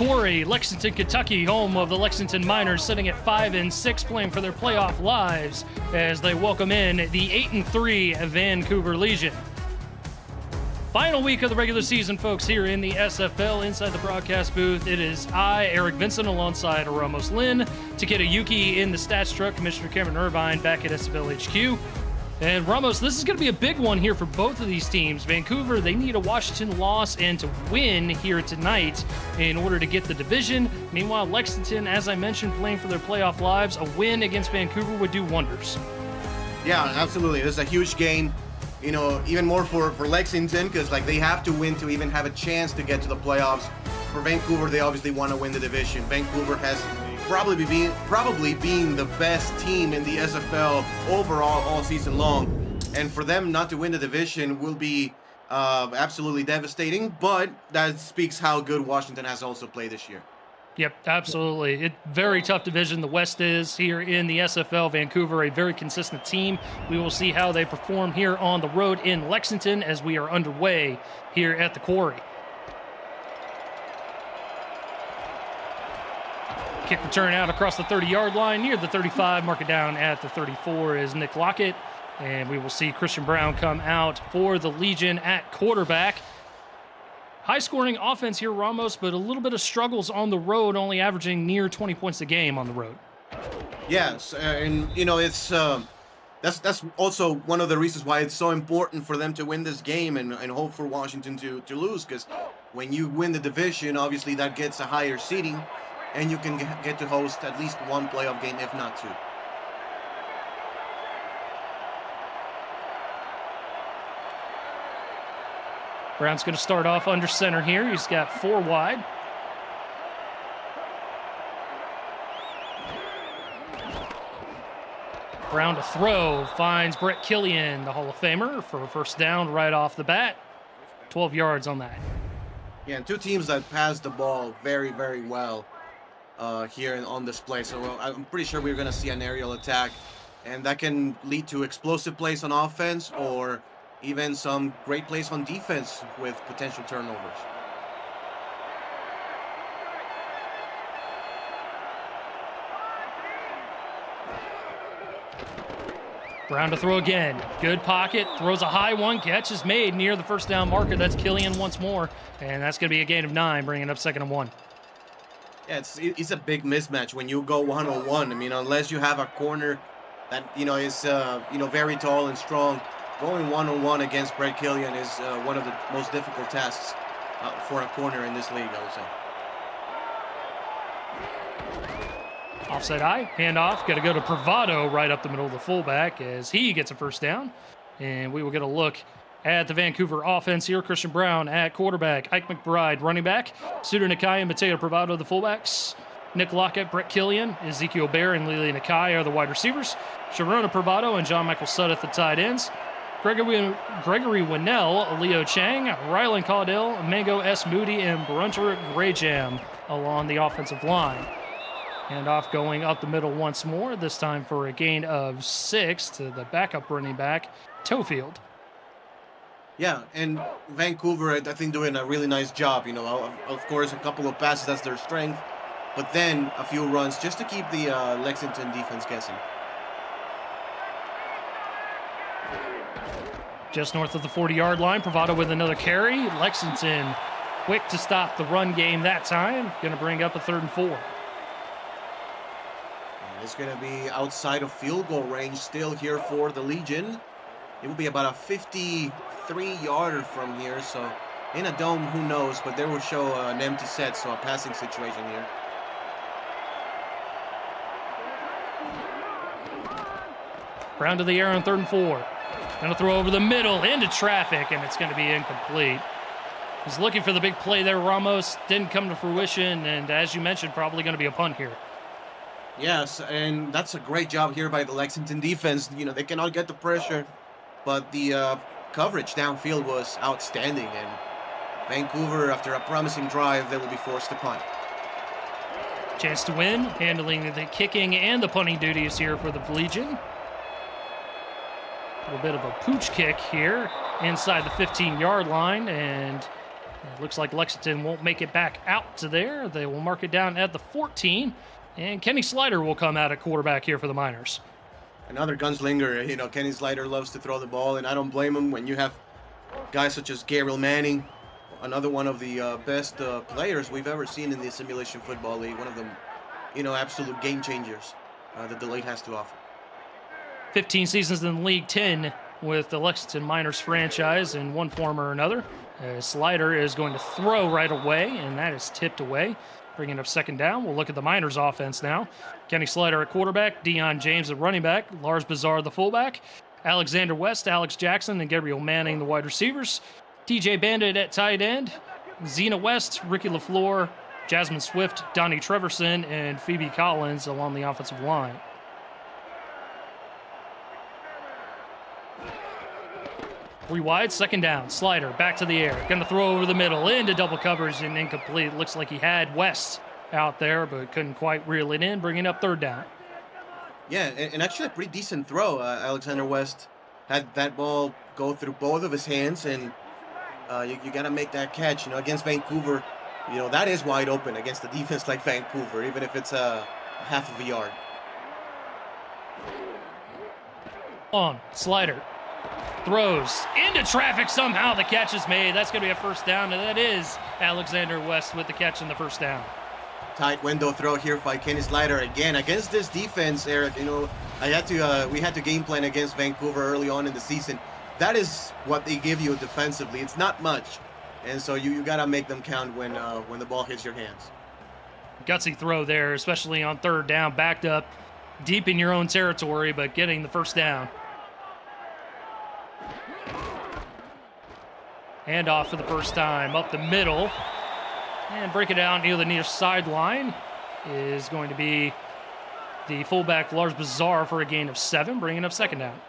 Quarry, Lexington, Kentucky, home of the Lexington Miners, sitting at 5-6, playing for their playoff lives as they welcome in the 8-3 Vancouver Legion. Final week of the regular season, folks, here in the SFL. Inside the broadcast booth, it is I, Eric Vincent, alongside Ramos Lynn, Takeda Yuki in the stats truck, Commissioner Cameron Irvine back at SFL HQ. And Ramos, this is going to be a big one here for both of these teams. Vancouver, they need a Washington loss and to win here tonight in order to get the division. Meanwhile, Lexington, as I mentioned, playing for their playoff lives, a win against Vancouver would do wonders. Yeah, absolutely. This is a huge game. You know, even more for Lexington, because they have to win to even have a chance to get to the playoffs. For Vancouver, they obviously want to win the division. Vancouver has probably being the best team in the SFL overall all season long, and for them not to win the division will be absolutely devastating. But that speaks how good Washington has also played this year. Yep, absolutely. Very tough division. The West is here in the SFL. Vancouver, a very consistent team. We will see how they perform here on the road in Lexington as we are underway here at the Quarry. Kick return out across the 30-yard line near the 35. Mark it down at the 34 is Nick Lockett. And we will see Christian Brown come out for the Legion at quarterback. High-scoring offense here, Ramos, but a little bit of struggles on the road, only averaging near 20 points a game on the road. Yes, and you know it's that's also one of the reasons why it's so important for them to win this game and hope for Washington to lose, because when you win the division, obviously that gets a higher seeding, and you can get to host at least one playoff game, if not two. Brown's going to start off under center here. He's got 4 wide. Brown to throw, finds Brett Killian, the Hall of Famer, for a first down right off the bat. 12 yards on that. Yeah, and two teams that pass the ball very, very well here on display. So I'm pretty sure we're going to see an aerial attack, and that can lead to explosive plays on offense or even some great plays on defense with potential turnovers. Brown to throw again. Good pocket. Throws a high one. Catch is made near the first down marker. That's Killian once more. And that's going to be a gain of 9, bringing up 2nd and 1. Yeah, it's a big mismatch when you go one-on-one. I mean, unless you have a corner that, is, very tall and strong, going one-on-one against Brett Killian is one of the most difficult tasks for a corner in this league, I would say. Offside eye, handoff, got to go to Pravado right up the middle of the fullback as he gets a first down. And we will get a look at the Vancouver offense here. Christian Brown at quarterback, Ike McBride running back, Suter Nakai and Mateo Pravado the fullbacks, Nick Lockett, Brett Killian, Ezekiel Bear, and Lily Nakai are the wide receivers, Sharona Pravado and John Michael Sutton the tight ends, Gregory Winnell, Leo Chang, Rylan Caudell, Mango S. Moody, and Brunter Grayjam along the offensive line. Handoff going up the middle once more, this time for a gain of 6 to the backup running back, Toefield. Yeah, and Vancouver, I think, doing a really nice job. Of course, a couple of passes, that's their strength, but then a few runs just to keep the Lexington defense guessing. Just north of the 40-yard line, Pravado with another carry. Lexington quick to stop the run game that time. Going to bring up a 3rd and 4. And it's going to be outside of field goal range still here for the Legion. It will be about a 53-yarder from here. So in a dome, who knows? But they will show an empty set, so a passing situation here. Brown to the air on 3rd and 4. Going to throw over the middle into traffic, and it's going to be incomplete. He's looking for the big play there, Ramos. Didn't come to fruition, and as you mentioned, probably going to be a punt here. Yes, and that's a great job here by the Lexington defense. They cannot get the pressure, but the coverage downfield was outstanding, and Vancouver, after a promising drive, they will be forced to punt. Chance to win, handling the kicking and the punting duties here for the Legion. A little bit of a pooch kick here inside the 15-yard line, and It looks like Lexington won't make it back out to there. They will mark it down at the 14. And Kenny Slider will come out at quarterback here for the Miners. Another gunslinger. You know, Kenny Slider loves to throw the ball, and I don't blame him. When you have guys such as Gabriel Manning, another one of the best players we've ever seen in the Simulation Football League, one of them, you know, absolute game changers that the league has to offer. 15 seasons in the league, 10 with the Lexington Miners franchise in one form or another. Slider is going to throw right away, and that is tipped away, bringing up second down. We'll look at the Miners offense now. Kenny Slider at quarterback, Deion James at running back, Lars Bazar the fullback, Alexander West, Alex Jackson, and Gabriel Manning the wide receivers, TJ Bandit at tight end, Zena West, Ricky LaFleur, Jasmine Swift, Donnie Treverson, and Phoebe Collins along the offensive line. Three wide, second down. Slider back to the air. Going to throw over the middle into double coverage and incomplete. Looks like he had West out there, but couldn't quite reel it in, bringing up third down. Yeah, and actually a pretty decent throw. Alexander West had that ball go through both of his hands, and you got to make that catch. You know, against Vancouver, you know, that is wide open against a defense like Vancouver, even if it's a half of a yard. On, Slider. Throws into traffic. Somehow the catch is made. That's going to be a first down, and that is Alexander West with the catch in the first down. Tight window throw here by Kenny Slider again against this defense, Eric. You know, we had to game plan against Vancouver early on in the season. That is what they give you defensively. It's not much, and so you got to make them count when the ball hits your hands. Gutsy throw there, especially on third down, backed up deep in your own territory, but getting the first down. Handoff for the first time up the middle. And break it down near the near sideline is going to be the fullback Lars Bazar for a gain of 7, bringing up second down.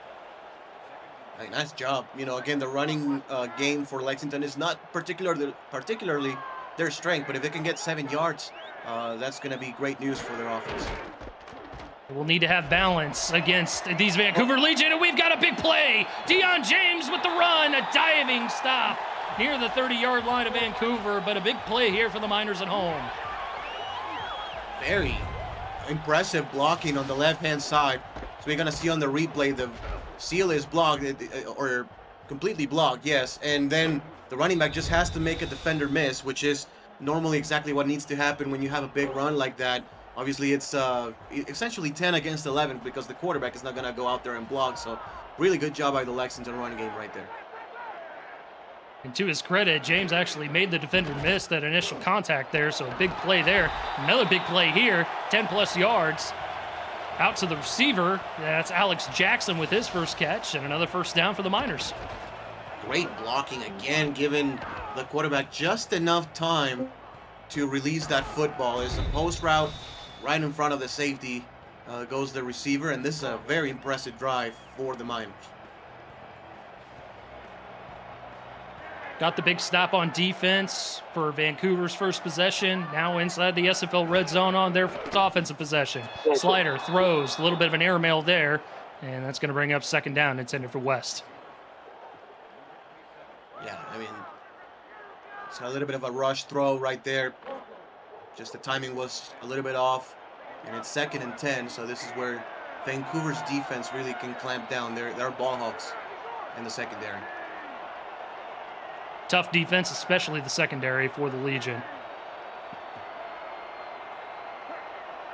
Hey, nice job. You know, again, the running game for Lexington is not particularly their strength, but if they can get 7 yards, that's going to be great news for their offense. We'll need to have balance against these Vancouver Legion, and we've got a big play. Deion James with the run, a diving stop near the 30-yard line of Vancouver, but a big play here for the Miners at home. Very impressive blocking on the left-hand side. So we're going to see on the replay the seal is blocked, or completely blocked, yes, and then the running back just has to make a defender miss, which is normally exactly what needs to happen when you have a big run like that. Obviously, it's essentially 10 against 11 because the quarterback is not going to go out there and block. So really good job by the Lexington running game right there. And to his credit, James actually made the defender miss that initial contact there, so a big play there. Another big play here, 10-plus yards. Out to the receiver, that's Alex Jackson with his first catch, and another first down for the Miners. Great blocking again, giving the quarterback just enough time to release that football. It's a post route right in front of the safety, goes the receiver, and this is a very impressive drive for the Miners. Got the big stop on defense for Vancouver's first possession. Now inside the SFL red zone on their offensive possession. Slider throws, a little bit of an airmail there, and that's going to bring up second down intended for West. Yeah, I mean, it's a little bit of a rush throw right there. Just the timing was a little bit off, and it's 2nd and 10, so this is where Vancouver's defense really can clamp down. They're ball hawks in the secondary. Tough defense, especially the secondary for the Legion.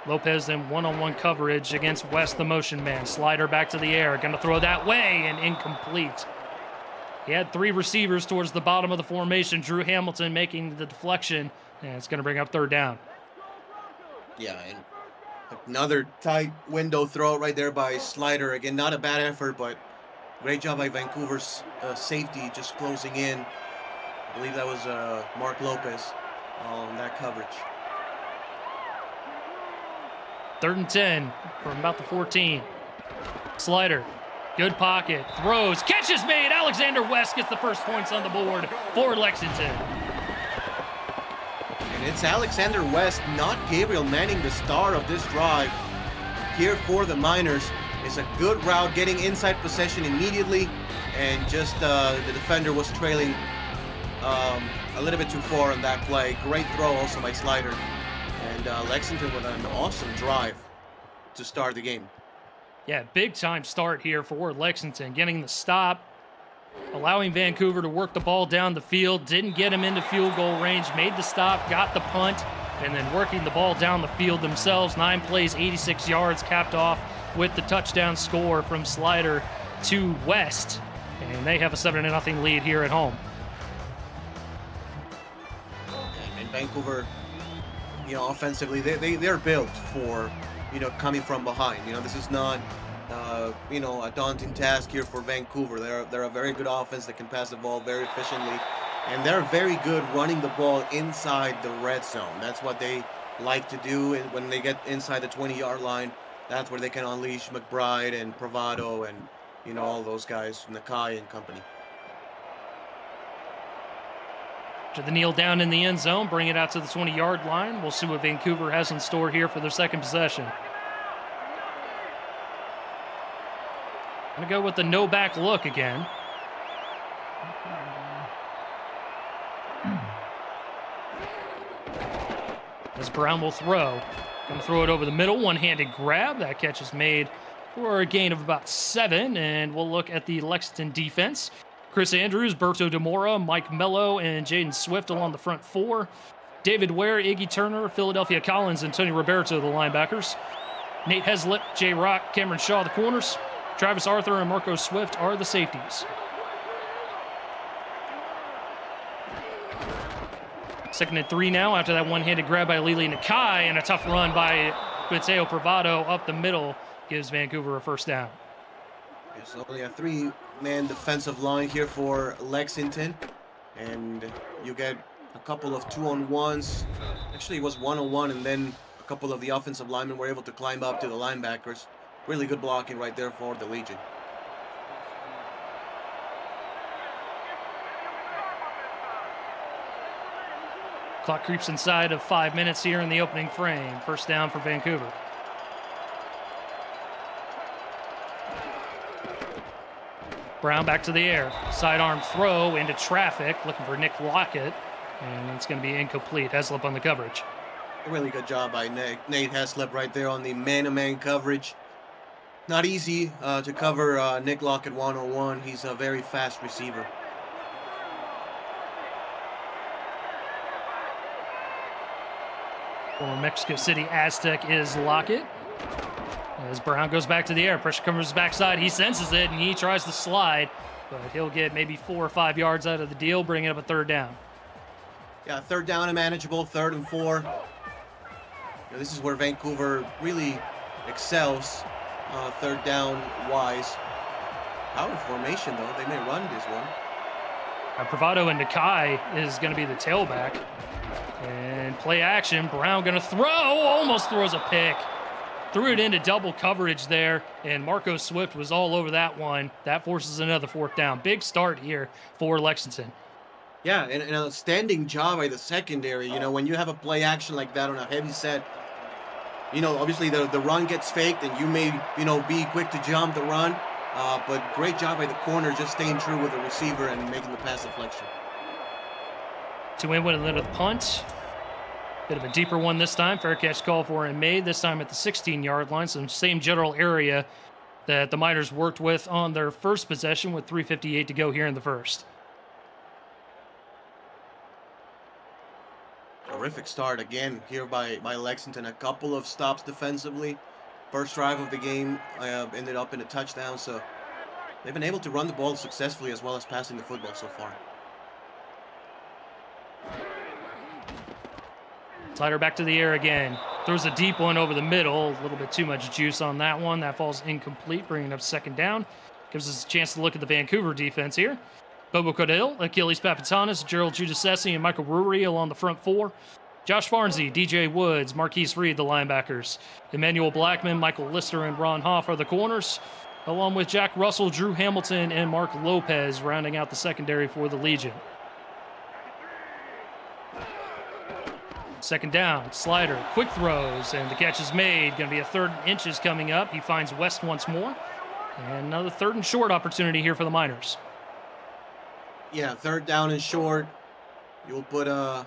Lopez in one-on-one coverage against West, the motion man. Slider back to the air, going to throw that way, and incomplete. He had 3 receivers towards the bottom of the formation. Drew Hamilton making the deflection, and it's going to bring up third down. Yeah, and another tight window throw right there by Slider. Again, not a bad effort, but great job by Vancouver's safety just closing in. I believe that was Mark Lopez on that coverage. 3rd and 10 from about the 14. Slider, good pocket, throws, catches made. Alexander West gets the first points on the board for Lexington. And it's Alexander West, not Gabriel Manning, the star of this drive here for the Miners. It's a good route, getting inside possession immediately, and just the defender was trailing a little bit too far on that play. Great throw also by Slider. And Lexington with an awesome drive to start the game. Yeah, big time start here for Lexington, getting the stop, allowing Vancouver to work the ball down the field, didn't get him into field goal range, made the stop, got the punt, and then working the ball down the field themselves. 9 plays, 86 yards, capped off with the touchdown score from Slider to West. And they have a 7-0 lead here at home. And Vancouver, offensively, they're built for, coming from behind. This is not, a daunting task here for Vancouver. They're a very good offense that can pass the ball very efficiently. And they're very good running the ball inside the red zone. That's what they like to do. And when they get inside the 20-yard line, that's where they can unleash McBride and Bravado and, all those guys, Nakai and company. To the kneel down in the end zone, bring it out to the 20-yard line. We'll see what Vancouver has in store here for their second possession. Gonna go with the no back look again. As Brown will throw. Gonna throw it over the middle, one-handed grab. That catch is made for a gain of about 7, and we'll look at the Lexington defense. Chris Andrews, Berto DeMora, Mike Mello, and Jaden Swift along the front 4. David Ware, Iggy Turner, Philadelphia Collins, and Tony Roberto, the linebackers. Nate Heslip, Jay Rock, Cameron Shaw, the corners. Travis Arthur and Marco Swift are the safeties. Second and 3 now after that one-handed grab by Lili Nakai, and a tough run by Mateo Bravado up the middle gives Vancouver a first down. It's only a 3-man defensive line here for Lexington, and you get a couple of 2-on-1s. Actually, it was 1-on-1, and then a couple of the offensive linemen were able to climb up to the linebackers. Really good blocking right there for the Legion. Clock creeps inside of 5 minutes here in the opening frame. First down for Vancouver. Brown back to the air. Sidearm throw into traffic, looking for Nick Lockett, and it's going to be incomplete. Heslip on the coverage. A really good job by Nate Heslip right there on the man-to-man coverage. Not easy to cover Nick Lockett one-on-one. He's a very fast receiver. Former Mexico City Aztec is Lockett. As Brown goes back to the air, pressure covers his backside. He senses it, and he tries to slide, but he'll get maybe 4 or 5 yards out of the deal, bringing up a third down. Yeah, third down and manageable, 3rd and 4. This is where Vancouver really excels, third down wise. Power formation, though. They may run this one. Bravado and Nakai is going to be the tailback. And play action. Brown going to throw. Almost throws a pick. Threw it into double coverage there, and Marco Swift was all over that one. That forces another 4th down. Big start here for Lexington. Yeah, and an outstanding job by the secondary. When you have a play action like that on a heavy set, obviously the run gets faked, and you may, be quick to jump the run. But great job by the corner just staying true with the receiver and making the pass deflection. To win with another punt. Bit of a deeper one this time. Fair catch call for and made, this time at the 16-yard line. So same general area that the Miners worked with on their first possession with 3:58 to go here in the first. Terrific start again here by Lexington. A couple of stops defensively. First drive of the game ended up in a touchdown. So they've been able to run the ball successfully as well as passing the football so far. Slider back to the air again. Throws a deep one over the middle. A little bit too much juice on that one. That falls incomplete, bringing up 2nd down. Gives us a chance to look at the Vancouver defense here. Bobo Cordell, Achilles Papatanis, Gerald Giudice, and Michael Rury along the front 4. Josh Farnsey, DJ Woods, Marquise Reed, the linebackers. Emmanuel Blackman, Michael Lister, and Ron Hoff are the corners, along with Jack Russell, Drew Hamilton, and Mark Lopez rounding out the secondary for the Legion. 2nd down, Slider, quick throws, and the catch is made. Going to be a 3rd and inches coming up. He finds West once more. And another 3rd and short opportunity here for the Miners. Yeah, 3rd down and short. You'll put I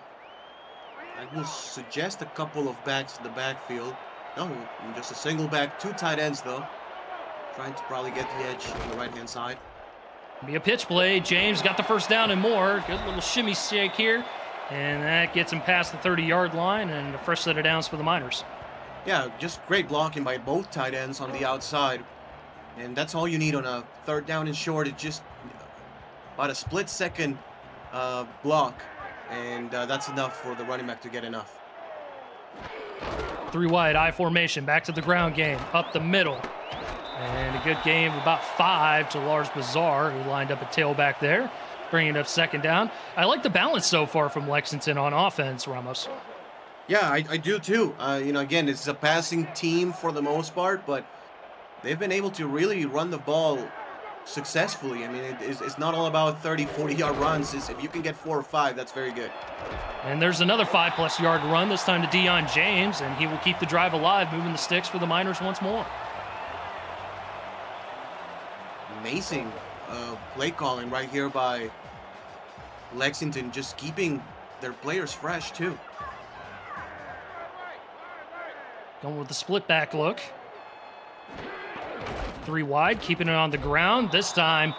will suggest a couple of backs in the backfield. No, just a single back, 2 tight ends though. Trying to probably get the edge on the right-hand side. Be a pitch play. James got the first down and more. Good little shimmy shake here. And that gets him past the 30-yard line and a fresh set of downs for the Miners. Yeah, just great blocking by both tight ends on the outside. And that's all you need on a 3rd down and short. It's just about a split-second block. And that's enough for the running back to get enough. 3 wide, I formation, back to the ground game, up the middle. And a good game of about 5 to Lars Bazar, who lined up a tailback there, bringing up 2nd down. I like the balance so far from Lexington on offense, Ramos. Yeah, I do too. You know, again, it's a passing team for the most part, but they've been able to really run the ball successfully. I mean, it's not all about 30, 40-yard runs. If you can get 4 or 5, that's very good. And there's another 5+ yard run, this time to Dion James, and he will keep the drive alive, moving the sticks for the Miners once more. Amazing play calling right here by Lexington, just keeping their players fresh too. Going with the split back look. 3 wide, keeping it on the ground. This time,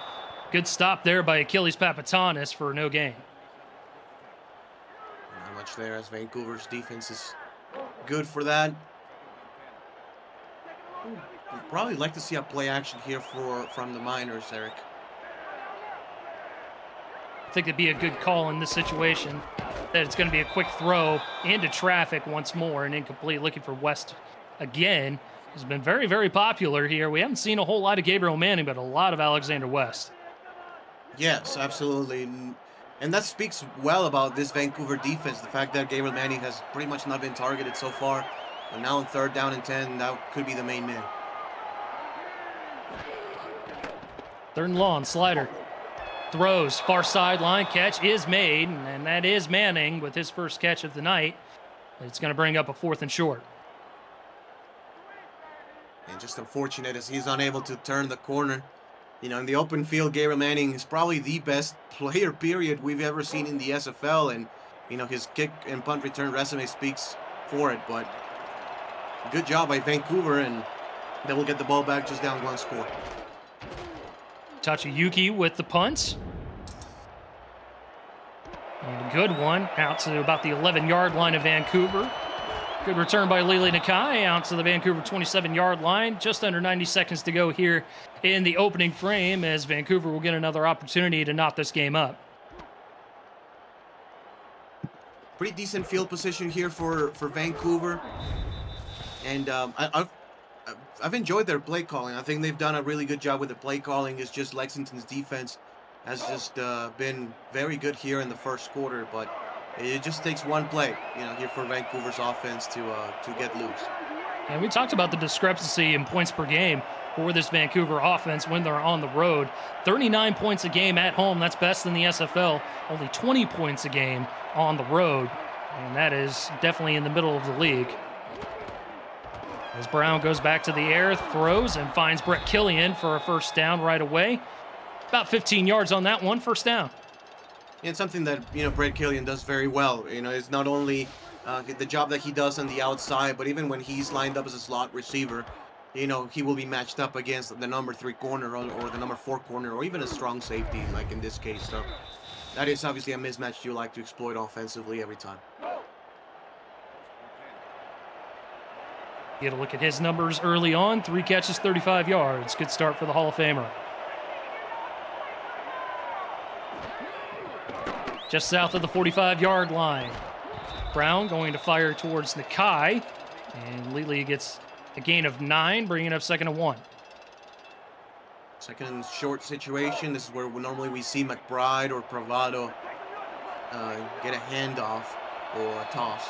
good stop there by Achilles Papatanis for no gain. Not much there, as Vancouver's defense is good for that. We'd probably like to see a play action here from the Miners, Eric. I think it'd be a good call in this situation. That it's going to be a quick throw into traffic once more and incomplete. Looking for West again. He's been very, very popular here. We haven't seen a whole lot of Gabriel Manning, but a lot of Alexander West. Yes, absolutely. And that speaks well about this Vancouver defense. The fact that Gabriel Manning has pretty much not been targeted so far. But now on 3rd down and 10, that could be the main man. 3rd and long, slider. Throws, far sideline, catch is made, and that is Manning with his first catch of the night. It's going to bring up a 4th and short. And just unfortunate as he's unable to turn the corner. You know, in the open field, Gabriel Manning is probably the best player, period, we've ever seen in the SFL. And, you know, his kick and punt return resume speaks for it. But good job by Vancouver, and they will get the ball back just down 1 score. Tachiyuki with the punt. And a good one out to about the 11-yard line of Vancouver. Good return by Lili Nakai out to the Vancouver 27-yard line. Just under 90 seconds to go here in the opening frame, as Vancouver will get another opportunity to knot this game up. Pretty decent field position here for Vancouver. And I've enjoyed their play calling. I think they've done a really good job with the play calling. It's just Lexington's defense has just been very good here in the 1st quarter, but it just takes one play, you know, here for Vancouver's offense to get loose. And we talked about the discrepancy in points per game for this Vancouver offense when they're on the road. 39 points a game at home, that's best in the SFL. Only 20 points a game on the road, and that is definitely in the middle of the league. As Brown goes back to the air, throws, and finds Brett Killian for a 1st down right away. About 15 yards on that one, 1st down. And something that, you know, Brett Killian does very well. You know, it's not only the job that he does on the outside, but even when he's lined up as a slot receiver, you know, he will be matched up against the number 3 corner or the number 4 corner, or even a strong safety, like in this case. So that is obviously a mismatch you like to exploit offensively every time. Get a look at his numbers early on. 3 catches, 35 yards. Good start for the Hall of Famer. Just south of the 45-yard line. Brown going to fire towards Nakai. And Lili gets a gain of 9, bringing up 2nd and 1. 2nd and short situation. This is where normally we see McBride or Pravado get a handoff or a toss.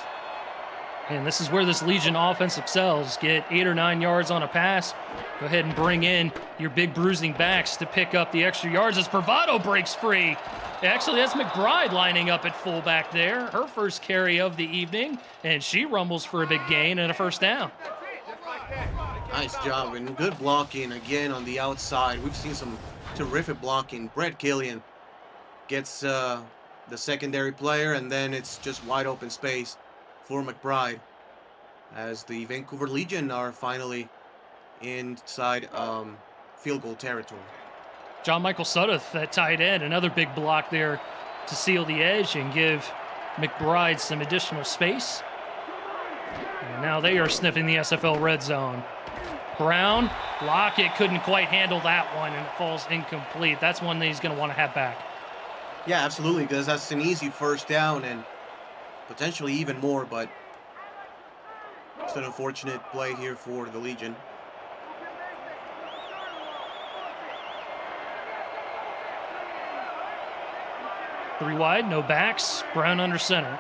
And this is where this Legion offense excels. Get 8 or 9 yards on a pass. Go ahead and bring in your big bruising backs to pick up the extra yards as Pravado breaks free. Actually, that's McBride lining up at fullback there. Her first carry of the evening, and she rumbles for a big gain and a 1st down. Nice job, and good blocking again on the outside. We've seen some terrific blocking. Brett Killian gets the secondary player, and then it's just wide open space for McBride as the Vancouver Legion are finally inside field goal territory. John Michael Sudduth at tight end, another big block there to seal the edge and give McBride some additional space. And now they are sniffing the SFL red zone. Brown, Lockett couldn't quite handle that one, and it falls incomplete. That's one that he's going to want to have back. Yeah, absolutely, because that's an easy first down and potentially even more, but it's an unfortunate play here for the Legion. Three wide, no backs. Brown under center.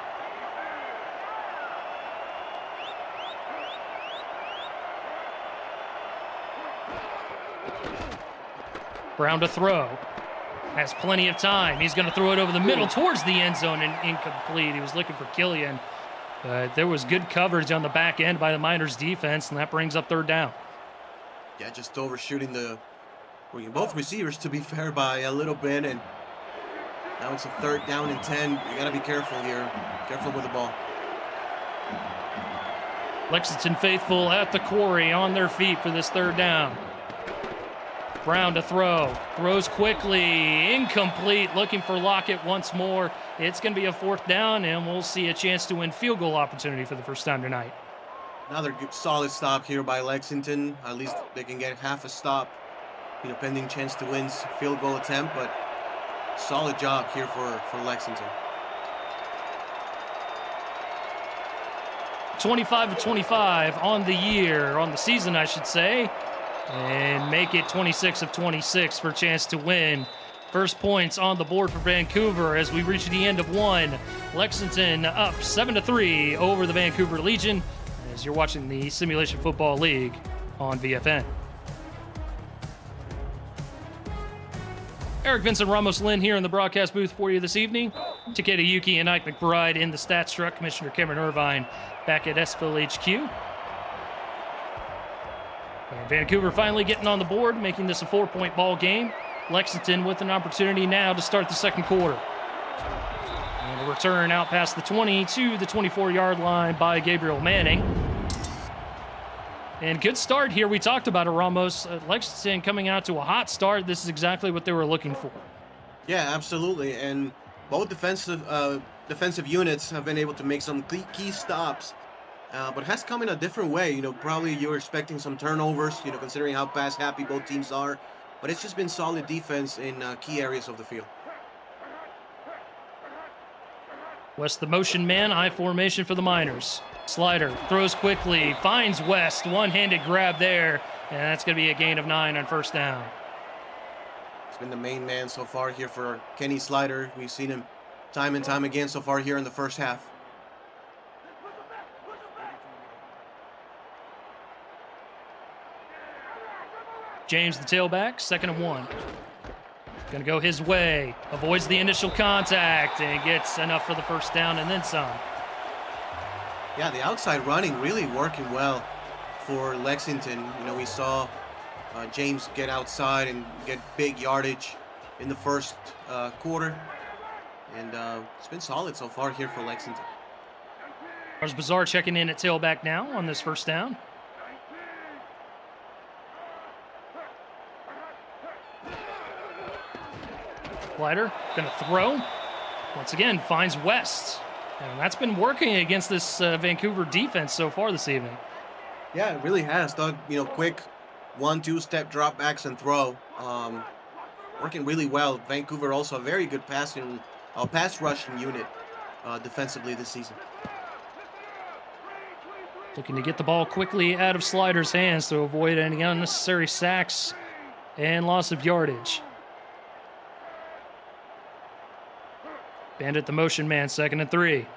Brown to throw. Has plenty of time. He's going to throw it over the middle towards the end zone and incomplete. He was looking for Killian. But there was good coverage on the back end by the Miners defense, and that brings up third down. Yeah, just overshooting both receivers, to be fair, by a little bit, and now it's a third down and 10. You got to be careful here. Careful with the ball. Lexington faithful at the quarry on their feet for this third down. Brown to throw. Throws quickly. Incomplete. Looking for Lockett once more. It's going to be a fourth down, and we'll see a chance to win field goal opportunity for the first time tonight. Another good, solid stop here by Lexington. At least they can get half a stop, pending chance to win field goal attempt, but solid job here for Lexington. 25 of 25 on the year, on the season, I should say. And make it 26 of 26 for a chance to win. First points on the board for Vancouver as we reach the end of one. Lexington up 7-3 over the Vancouver Legion as you're watching the Simulation Football League on VFN. Eric Vincent Ramos-Lynn here in the broadcast booth for you this evening. Takeda Yuki and Ike McBride in the stats truck. Commissioner Cameron Irvine back at SFL HQ. And Vancouver finally getting on the board, making this a 4-point ball game. Lexington with an opportunity now to start the second quarter. And a return out past the 20 to the 24-yard line by Gabriel Manning. And good start here. We talked about it, Ramos. Lexington coming out to a hot start. This is exactly what they were looking for. Yeah, absolutely. And both defensive units have been able to make some key stops. But it has come in a different way. Probably you're expecting some turnovers, considering how pass happy both teams are. But it's just been solid defense in key areas of the field. West the motion man, I formation for the Miners. Slider throws quickly, finds West, one-handed grab there, and that's going to be a gain of 9 on first down. He's been the main man so far here for Kenny Slider. We've seen him time and time again so far here in the first half. James, the tailback, 2nd and 1. Going to go his way. Avoids the initial contact and gets enough for the first down and then some. Yeah, the outside running really working well for Lexington. We saw James get outside and get big yardage in the first quarter. And it's been solid so far here for Lexington. There's Bazar checking in at tailback now on this first down. Slider going to throw. Once again, finds West. And that's been working against this Vancouver defense so far this evening. Yeah, it really has. Quick 1-2 step drop backs and throw. Working really well. Vancouver also a very good pass rushing unit defensively this season. Looking to get the ball quickly out of Slider's hands to avoid any unnecessary sacks and loss of yardage. Bandit the motion man, 2nd and 3.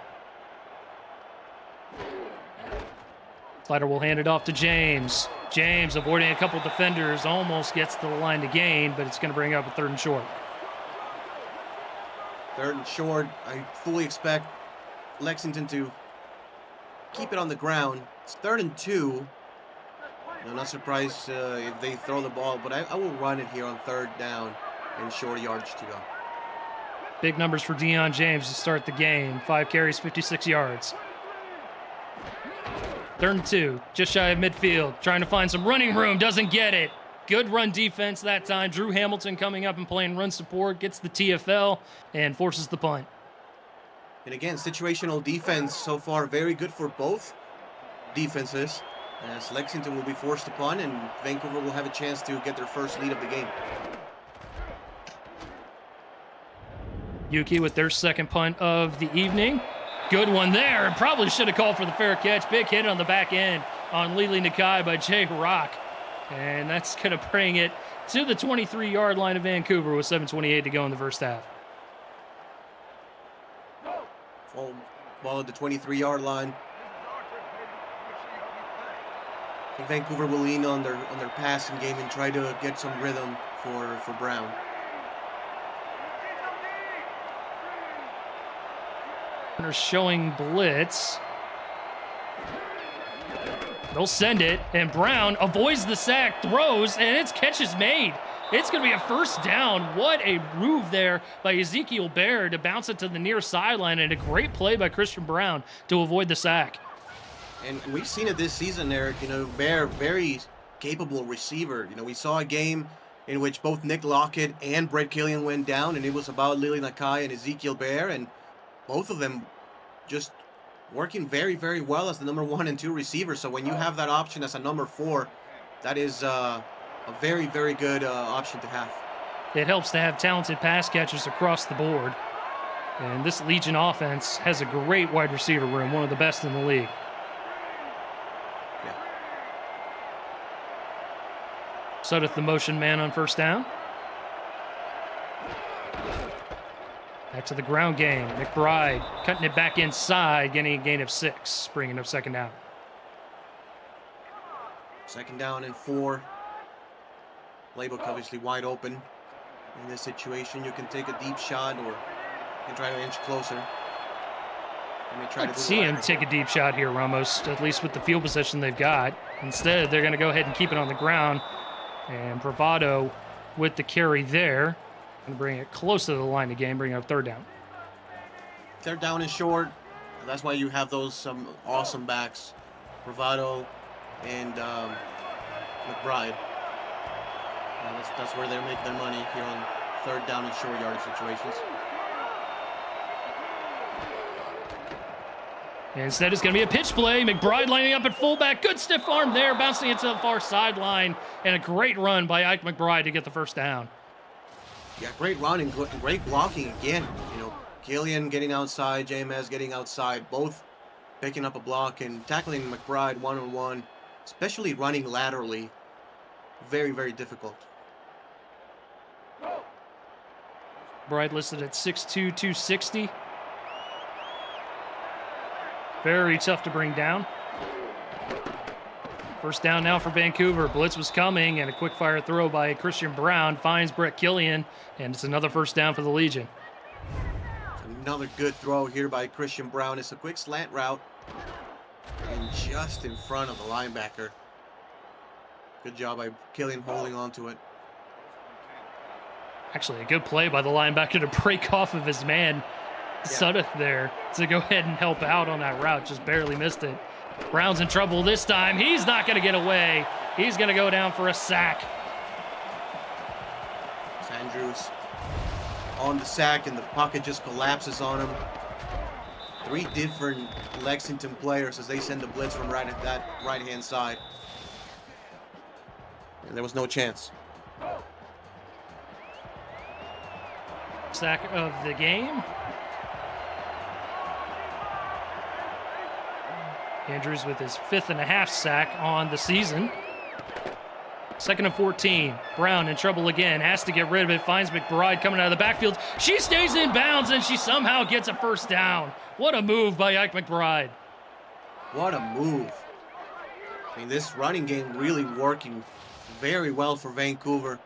Slider will hand it off to James. James avoiding a couple defenders, almost gets to the line to gain, but it's going to bring up a 3rd and short. 3rd and short. I fully expect Lexington to keep it on the ground. It's 3rd and 2. I'm not surprised if they throw the ball, but I will run it here on 3rd down and short yardage to go. Big numbers for Deion James to start the game. 5 carries, 56 yards. 3rd and 2, just shy of midfield. Trying to find some running room, doesn't get it. Good run defense that time. Drew Hamilton coming up and playing run support, gets the TFL, and forces the punt. And again, situational defense so far very good for both defenses, as Lexington will be forced to punt and Vancouver will have a chance to get their first lead of the game. Yuki with their second punt of the evening. Good one there, and probably should have called for the fair catch. Big hit on the back end on Lili Nakai by Jay Rock. And that's going to bring it to the 23-yard line of Vancouver with 7:28 to go in the first half. Ball at the 23-yard line. I think Vancouver will lean on their passing game and try to get some rhythm for Brown. They're showing blitz. They'll send it, and Brown avoids the sack, throws, and its catch is made. It's going to be a first down. What a move there by Ezekiel Bear to bounce it to the near sideline, and a great play by Christian Brown to avoid the sack. And we've seen it this season, Eric. You know, Bear, very capable receiver. You know, we saw a game in which both Nick Lockett and Brett Killian went down, and it was about Lili Nakai and Ezekiel Bear, and both of them just working very, very well as the number 1 and 2 receiver. So when you have that option as a number 4, that is a very, very good option to have. It helps to have talented pass catchers across the board. And this Legion offense has a great wide receiver room, one of the best in the league. Yeah. Sudeth the motion man on first down. Back to the ground game. McBride cutting it back inside, getting a gain of 6, bringing up second down. 2nd down and 4. Playbook obviously wide open in this situation. You can take a deep shot, or you can try to inch closer. I could see him take a deep shot here, Ramos, at least with the field position they've got. Instead, they're going to go ahead and keep it on the ground. And Bravado with the carry there. And bring it close to the line of game, bring up 3rd down. 3rd down and short. That's why you have those awesome backs, Bravado and McBride. That's where they make their money here on 3rd down and short yard situations. Instead, it's going to be a pitch play. McBride lining up at fullback. Good stiff arm there, bouncing into the far sideline. And a great run by Ike McBride to get the first down. Yeah, great run and great blocking again. You know, Killian getting outside, JMS getting outside, both picking up a block and tackling McBride one-on-one, especially running laterally. Very, very difficult. McBride listed at 6'2", 260. Very tough to bring down. First down now for Vancouver. Blitz was coming, and a quick fire throw by Christian Brown finds Brett Killian, and it's another first down for the Legion. Another good throw here by Christian Brown. It's a quick slant route, and just in front of the linebacker. Good job by Killian holding on to it. Actually, a good play by the linebacker to break off of his man, Sudeth, there, to go ahead and help out on that route. Just barely missed it. Brown's in trouble this time. He's not going to get away. He's going to go down for a sack. Andrews on the sack, and the pocket just collapses on him. 3 different Lexington players as they send the blitz from right at that right-hand side. And there was no chance. Sack of the game. Andrews with his 5.5 sack on the season. 2nd and 14. Brown in trouble again. Has to get rid of it. Finds McBride coming out of the backfield. She stays in bounds, and she somehow gets a first down. What a move by Ike McBride. What a move. I mean, this running game really working very well for Vancouver.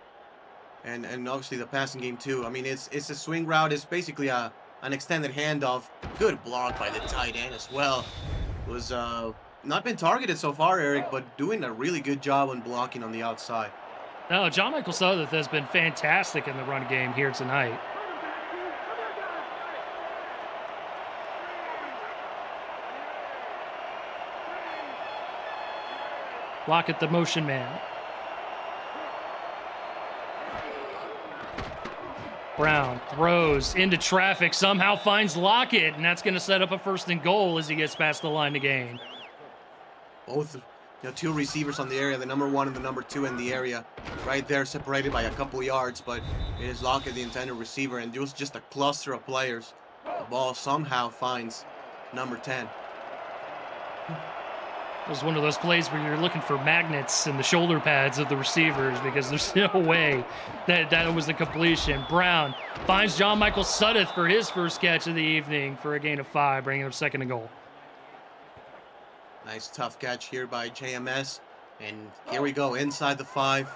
And obviously the passing game too. I mean, it's a swing route. It's basically an extended handoff. Good block by the tight end as well. Was not been targeted so far, Eric, but doing a really good job on blocking on the outside. No, John Michael Sudeth has been fantastic in the run game here tonight. Lockett, the motion man. Brown throws into traffic, somehow finds Lockett, and that's going to set up a 1st and goal as he gets past the line to gain. Both, two receivers on the area, the number 1 and the number 2 in the area, right there, separated by a couple yards. But it is Lockett, the intended receiver, and it was just a cluster of players. The ball somehow finds number 10. It was one of those plays where you're looking for magnets in the shoulder pads of the receivers because there's no way that was the completion. Brown finds John Michael Suddeth for his first catch of the evening for a gain of 5, bringing up 2nd and goal. Nice tough catch here by JMS. And here we go, inside the 5.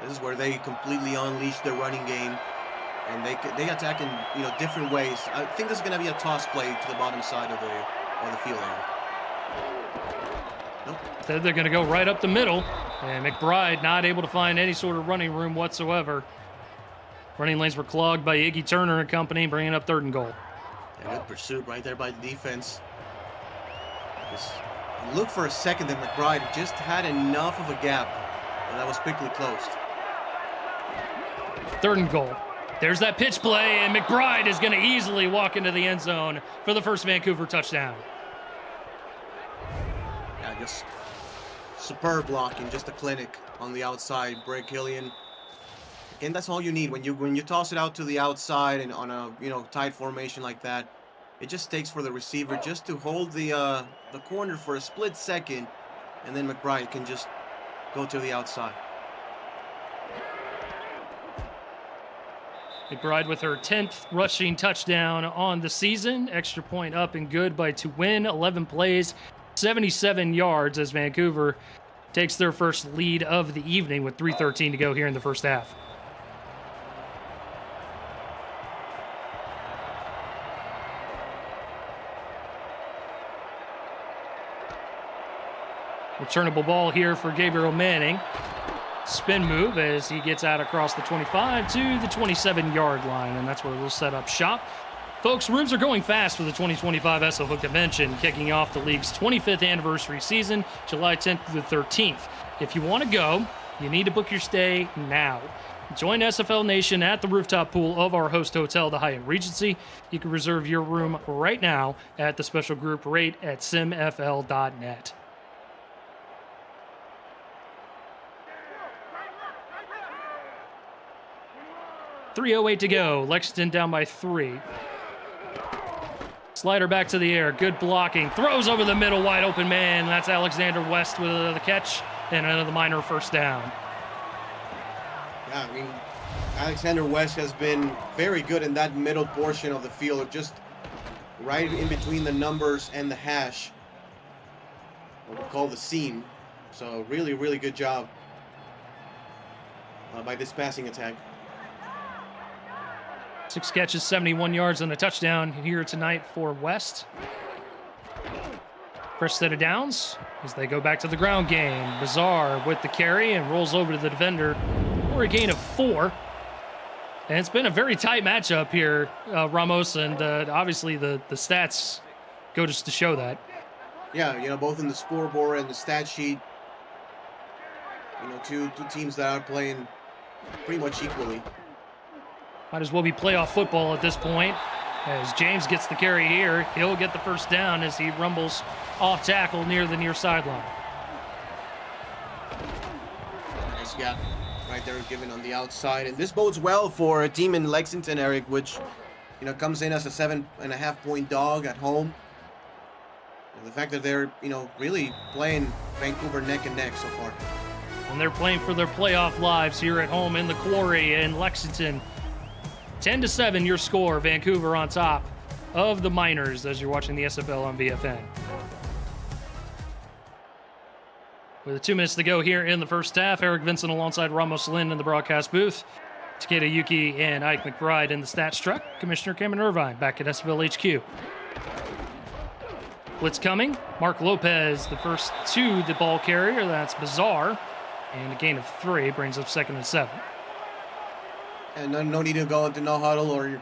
This is where they completely unleash their running game. And they attack in different ways. I think this is going to be a toss play to the bottom side of the field area. Nope. They're going to go right up the middle, and McBride not able to find any sort of running room whatsoever. Running lanes were clogged by Iggy Turner and company, bringing up 3rd and goal. Yeah, good pursuit right there by the defense. Just look for a second that McBride just had enough of a gap, and that was quickly closed. 3rd and goal. There's that pitch play, and McBride is going to easily walk into the end zone for the first Vancouver touchdown. Yeah, just superb blocking, just a clinic on the outside. Brett Killian. Again, that's all you need when you toss it out to the outside and on a tight formation like that. It just takes for the receiver just to hold the corner for a split second, and then McBride can just go to the outside. McBride with her 10th rushing touchdown on the season. Extra point up and good by to win. 11 plays, 77 yards as Vancouver takes their first lead of the evening with 3:13 to go here in the first half. Returnable ball here for Gabriel Manning. Spin move as he gets out across the 25 to the 27-yard line, and that's where we'll set up shop. Folks, rooms are going fast for the 2025 SFL Convention, kicking off the league's 25th anniversary season, July 10th through the 13th. If you want to go, you need to book your stay now. Join SFL Nation at the rooftop pool of our host hotel, the Hyatt Regency. You can reserve your room right now at the special group rate at simfl.net. .308 to go. Lexington down by 3. Slider back to the air. Good blocking. Throws over the middle. Wide open man. That's Alexander West with the catch and another minor first down. Yeah, I mean, Alexander West has been very good in that middle portion of the field, just right in between the numbers and the hash, what we call the seam. So really, really good job by this passing attack. 6 catches, 71 yards, and a touchdown here tonight for West. First set of downs as they go back to the ground game. Bizarre with the carry and rolls over to the defender for a gain of 4. And it's been a very tight matchup here, Ramos, and obviously the stats go just to show that. Yeah, both in the scoreboard and the stat sheet, two teams that are playing pretty much equally. Might as well be playoff football at this point. As James gets the carry here, he'll get the first down as he rumbles off tackle near the near sideline. Nice gap right there given on the outside. And this bodes well for a team in Lexington, Eric, which, comes in as a 7.5-point dog at home. And the fact that they're, really playing Vancouver neck and neck so far. And they're playing for their playoff lives here at home in the Quarry in Lexington. 10-7 your score. Vancouver on top of the Miners as you're watching the SFL on VFN. With 2 minutes to go here in the first half, Eric Vincent alongside Ramos Lynn in the broadcast booth. Takeda Yuki and Ike McBride in the stats truck. Commissioner Cameron Irvine back at SFL HQ. Blitz coming. Mark Lopez, the first to the ball carrier. That's Bizarre. And a gain of 3 brings up 2nd and 7. And no need to go into no huddle or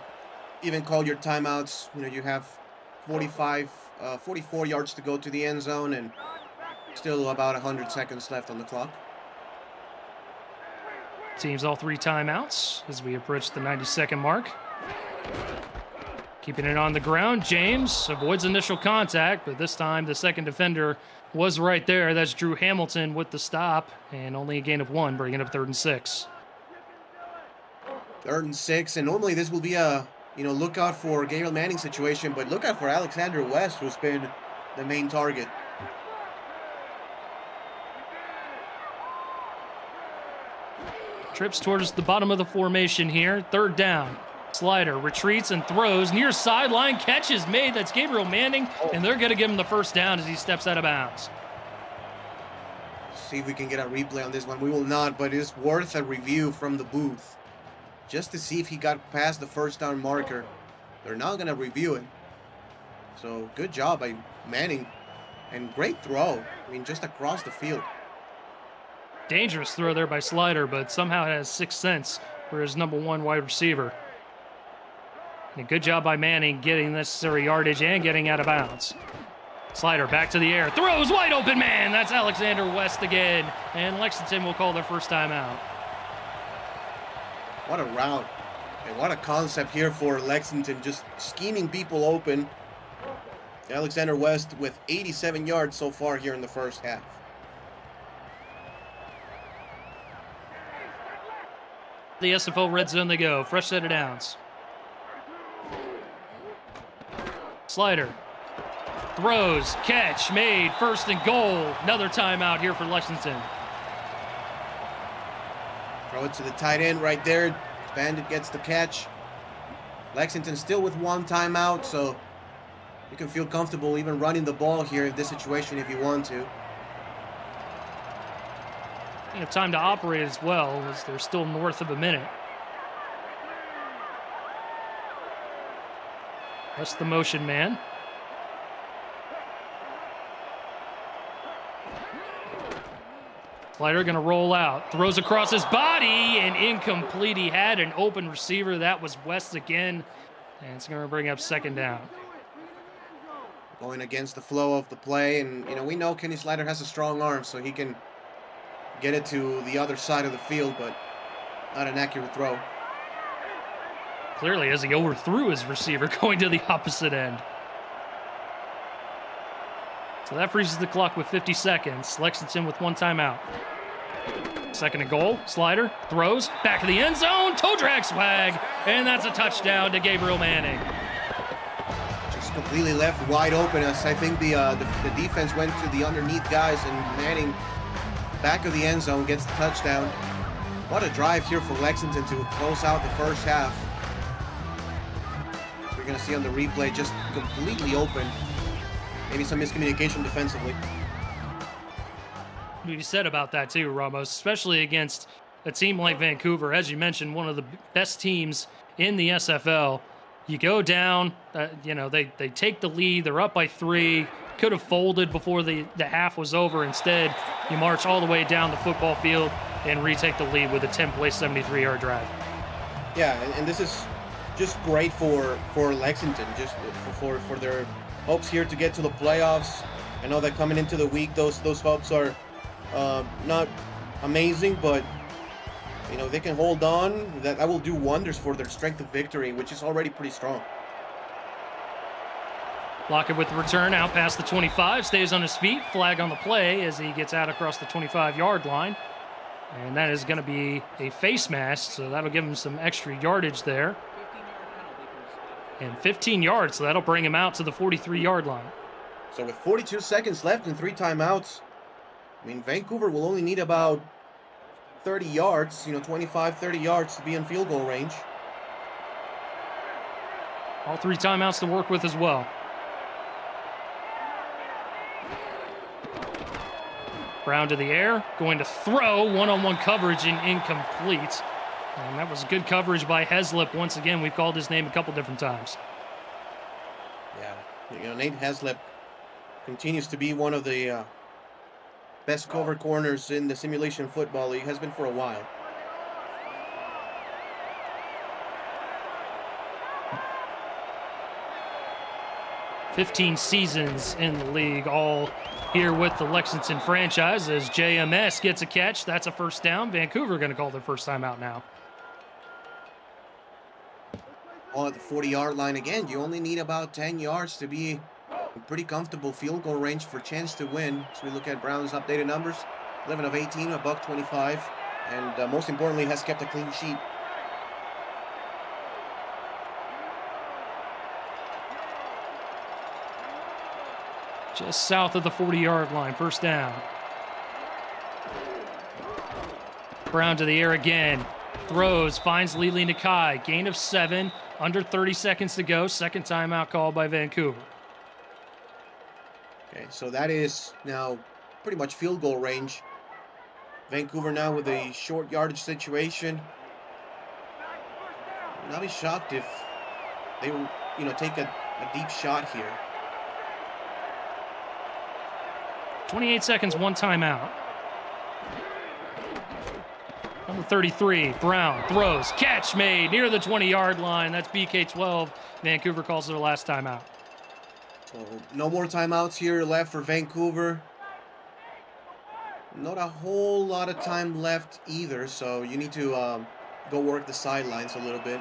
even call your timeouts. You have 44 yards to go to the end zone, and Still about 100 seconds left on the clock. Teams all 3 timeouts as we approach the 90-second mark. Keeping it on the ground, James avoids initial contact, but this time the second defender was right there. That's Drew Hamilton with the stop, and only a gain of 1, bringing up 3rd and 6. 3rd and 6, and normally this will be a, look out for Gabriel Manning situation, but look out for Alexander West, who's been the main target. Trips towards the bottom of the formation here. 3rd down. Slider retreats and throws. Near sideline. Catch is made. That's Gabriel Manning, and they're going to give him the 1st down as he steps out of bounds. See if we can get a replay on this one. We will not, but it is worth a review from the booth just to see if he got past the 1st down marker. They're not going to review it. So good job by Manning, and great throw. I mean, just across the field. Dangerous throw there by Slider, but somehow has 6th sense for his number 1 wide receiver. And a good job by Manning getting necessary yardage and getting out of bounds. Slider back to the air, throws wide open man. That's Alexander West again, and Lexington will call their 1st time out. What a route, and what a concept here for Lexington, just scheming people open. Alexander West with 87 yards so far here in the 1st half. The SFL red zone they go. Fresh set of downs. Slider. Throws. Catch made. 1st and goal. Another timeout here for Lexington. Throw it to the tight end right there. Bandit gets the catch. Lexington still with 1 timeout, so you can feel comfortable even running the ball here in this situation if you want to. You have time to operate as well, as they're still north of a minute. That's the motion man. Slider going to roll out. Throws across his body and incomplete. He had an open receiver. That was West again. And it's going to bring up 2nd down. Going against the flow of the play. And, we know Kenny Slider has a strong arm, so he can get it to the other side of the field, but not an accurate throw. Clearly, as he overthrew his receiver going to the opposite end. So that freezes the clock with 50 seconds. Lexington with 1 timeout. 2nd and goal. Slider throws back of the end zone. Toe drag swag, and that's a touchdown to Gabriel Manning. Just completely left wide open. As I think the defense went to the underneath guys, and Manning, back of the end zone, gets the touchdown. What a drive here for Lexington to close out the 1st half. So we're going to see on the replay, just completely open. Maybe some miscommunication defensively. You said about that too, Ramos, especially against a team like Vancouver. As you mentioned, one of the best teams in the SFL. You go down, they take the lead. They're up by 3. Could have folded before the half was over. Instead, you march all the way down the football field and retake the lead with a 10-play, 73-yard drive. Yeah, and this is just great for Lexington, just for their hopes here to get to the playoffs. I know that coming into the week, those hopes are not amazing, but they can hold on. That will do wonders for their strength of victory, which is already pretty strong. Lockett with the return out past the 25, stays on his feet. Flag on the play as he gets out across the 25-yard line. And that is going to be a face mask, so that'll give him some extra yardage there. And 15 yards, so that'll bring him out to the 43-yard line. So with 42 seconds left and 3 timeouts, Vancouver will only need about 30 yards, 25, 30 yards to be in field goal range. All 3 timeouts to work with as well. Brown to the air, going to throw, one-on-one coverage and incomplete. And that was good coverage by Heslip. Once again, we've called his name a couple different times. Yeah, Nate Heslip continues to be one of the best cover corners in the Simulation Football League, has been for a while. 15 seasons in the league, all here with the Lexington franchise. As JMS gets a catch, that's a first down. Vancouver going to call their first time out now. All at the 40-yard line again. You only need about 10 yards to be a pretty comfortable field goal range for a chance to win. So we look at Brown's updated numbers: 11 of 18, $125, and most importantly, has kept a clean sheet. Just south of the 40-yard line, first down. Brown to the air again. Throws, finds Lili Nakai. Gain of 7, under 30 seconds to go. Second timeout called by Vancouver. Okay, so that is now pretty much field goal range. Vancouver now with a short yardage situation. I'll be shocked if they will, take a deep shot here. 28 seconds, one timeout. On the 33, Brown throws, catch made near the 20-yard line. That's BK12. Vancouver calls their last timeout. So no more timeouts here left for Vancouver. Not a whole lot of time left either, so you need to go work the sidelines a little bit.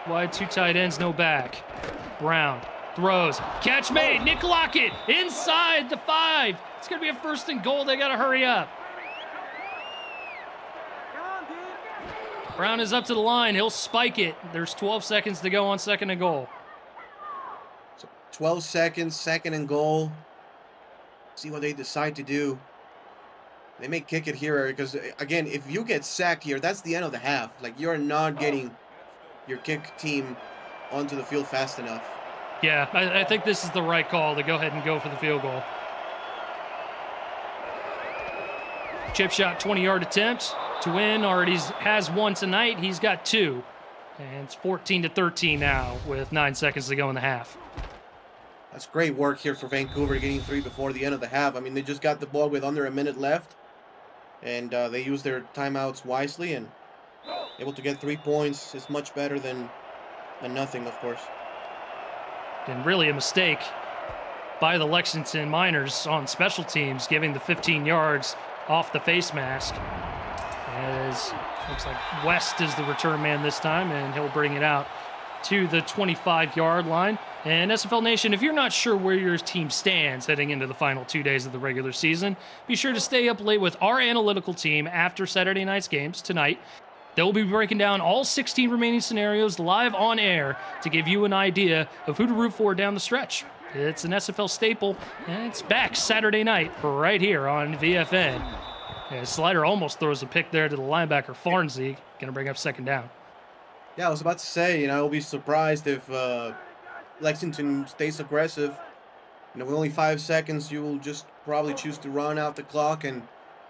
Wide, two tight ends, no back. Brown throws, catch made, Nick Lockett inside the 5. It's going to be a first and goal. They got to hurry up. Brown is up to the line. He'll spike it. There's 12 seconds to go on second and goal. So 12 seconds, second and goal. See what they decide to do. They may kick it here because, again, if you get sacked here, that's the end of the half. Like, you're not getting your kick team onto the field fast enough. Yeah, I think this is the right call to go ahead and go for the field goal. Chip shot, 20-yard attempt to win. Already has one tonight. He's got 2. And it's 14-13 now with 9 seconds to go in the half. That's great work here for Vancouver, getting 3 before the end of the half. I mean, they just got the ball with under a minute left. And they used their timeouts wisely, and able to get 3 points is much better than nothing, of course. And really a mistake by the Lexington Miners on special teams, giving the 15 yards off the face mask. As looks like West is the return man this time, and he'll bring it out to the 25-yard line. And SFL Nation, if you're not sure where your team stands heading into the final 2 days of the regular season, be sure to stay up late with our analytical team after Saturday night's games tonight. They'll be breaking down all 16 remaining scenarios live on air to give you an idea of who to root for down the stretch. It's an SFL staple, and it's back Saturday night right here on VFN. Yeah, Slider almost throws a pick there to the linebacker, Farnsey, going to bring up second down. Yeah, I was about to say, I will be surprised if Lexington stays aggressive. With only 5 seconds, you will just probably choose to run out the clock and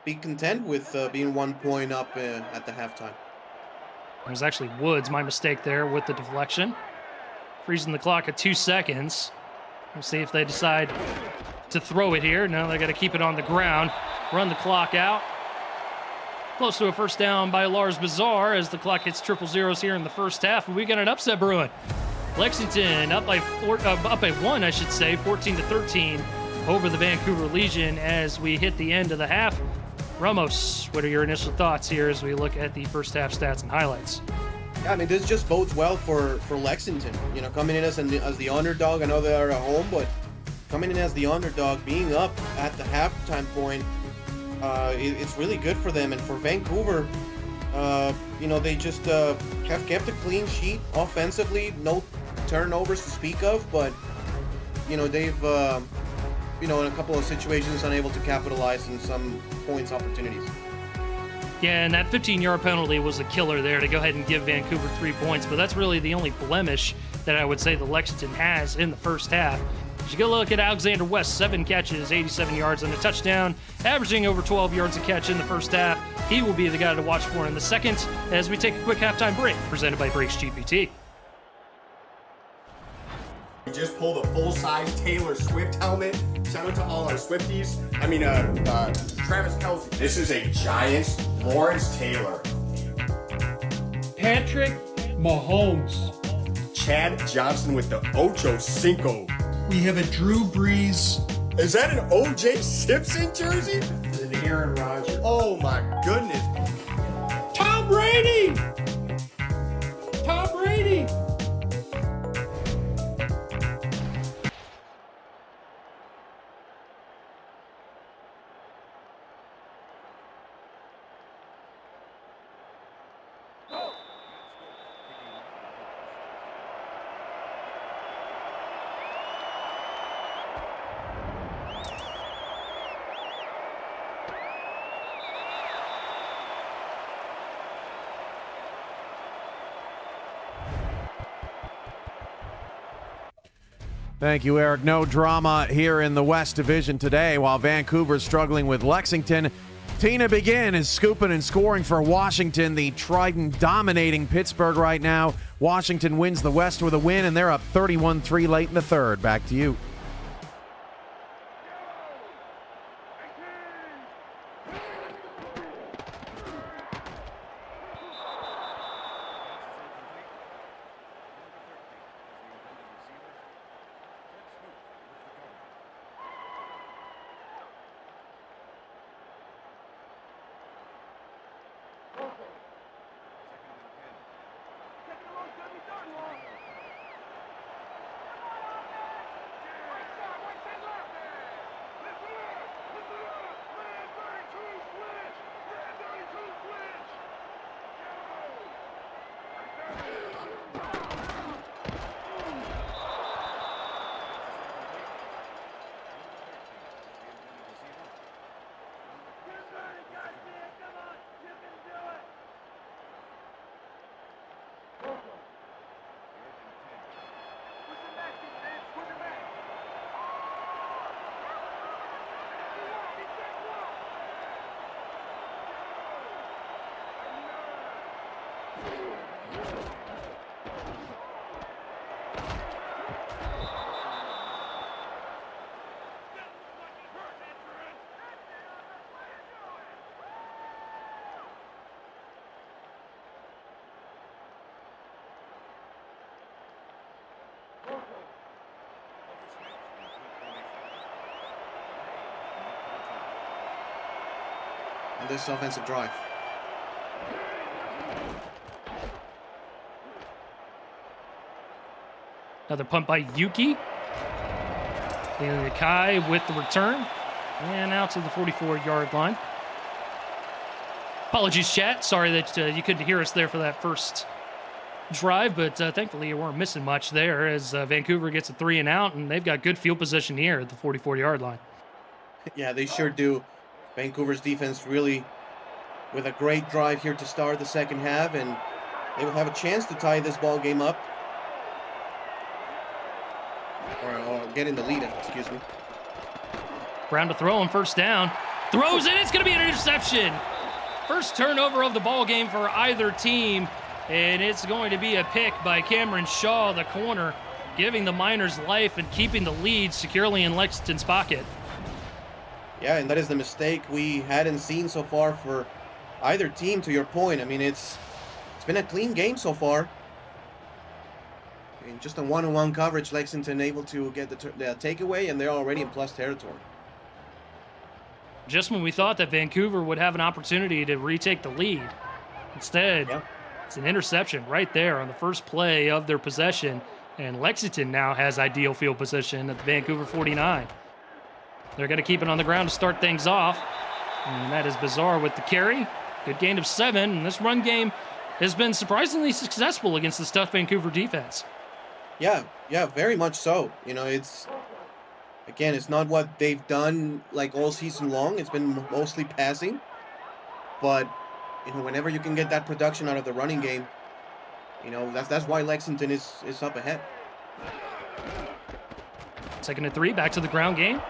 be content with being 1 point up at the halftime. It was actually Woods, my mistake there with the deflection. Freezing the clock at 2 seconds. We'll see if they decide to throw it here. No, they got to keep it on the ground. Run the clock out. Close to a first down by Lars Bazaar as the clock hits triple zeros here in the first half. And we got an upset brewing. Lexington up by 1, I should say, 14-13 over the Vancouver Legion as we hit the end of the half. Ramos, what are your initial thoughts here as we look at the first half stats and highlights? Yeah, I mean, this just bodes well for Lexington. Coming in as the underdog. I know they are at home, but coming in as the underdog, being up at the halftime point, it's really good for them. And for Vancouver, they just have kept a clean sheet offensively. No turnovers to speak of, but they've in a couple of situations unable to capitalize on some points opportunities. Yeah, and that 15-yard penalty was a killer there to go ahead and give Vancouver 3 points, but that's really the only blemish that I would say the Lexington has in the first half. As you go look at Alexander West, 7 catches, 87 yards and a touchdown, averaging over 12 yards a catch in the first half. He will be the guy to watch for in the second as we take a quick halftime break, presented by Brakes GPT. We just pulled a full-size Taylor Swift helmet Shout out to all our Swifties. I mean, Travis Kelce. This is a Giants. Lawrence Taylor. Patrick Mahomes. Chad Johnson with the Ocho Cinco. We have a Drew Brees. Is that an O.J. Simpson jersey? An Aaron Rodgers. Oh my goodness. Tom Brady! Tom Brady! Thank you, Eric. No drama here in the West Division today. While Vancouver's struggling with Lexington, Tina Begin is scooping and scoring for Washington. The Trident dominating Pittsburgh right now. Washington wins the West with a win, and they're up 31-3 late in the third. Back to you. On this offensive drive. Another punt by Yuki. And Kai with the return. And out to the 44-yard line. Apologies, chat. Sorry that you couldn't hear us there for that first drive, but thankfully you weren't missing much there as Vancouver gets a 3 and out, and they've got good field position here at the 44-yard line. Yeah, they sure do. Vancouver's defense really with a great drive here to start the second half, and they will have a chance to tie this ball game up. Or get in the lead, excuse me. Brown to throw on first down. Throws it. It's going to be an interception. First turnover of the ball game for either team, and it's going to be a pick by Cameron Shaw, the corner, giving the Miners life and keeping the lead securely in Lexington's pocket. Yeah, and that is the mistake we hadn't seen so far for either team, to your point. I mean, it's been a clean game so far. I mean, just a one-on-one coverage, Lexington able to get the takeaway, and they're already in plus territory. Just when we thought that Vancouver would have an opportunity to retake the lead, instead, It's an interception right there on the first play of their possession, and Lexington now has ideal field position at the Vancouver 49. They're going to keep it on the ground to start things off, and that is Bizarre with the carry. Good gain of 7, and this run game has been surprisingly successful against the tough Vancouver defense. Yeah, very much so. You know, it's not what they've done like all season long. It's been mostly passing, but you know, whenever you can get that production out of the running game, you know, that's why Lexington is up ahead. 2nd and 3, back to the ground game.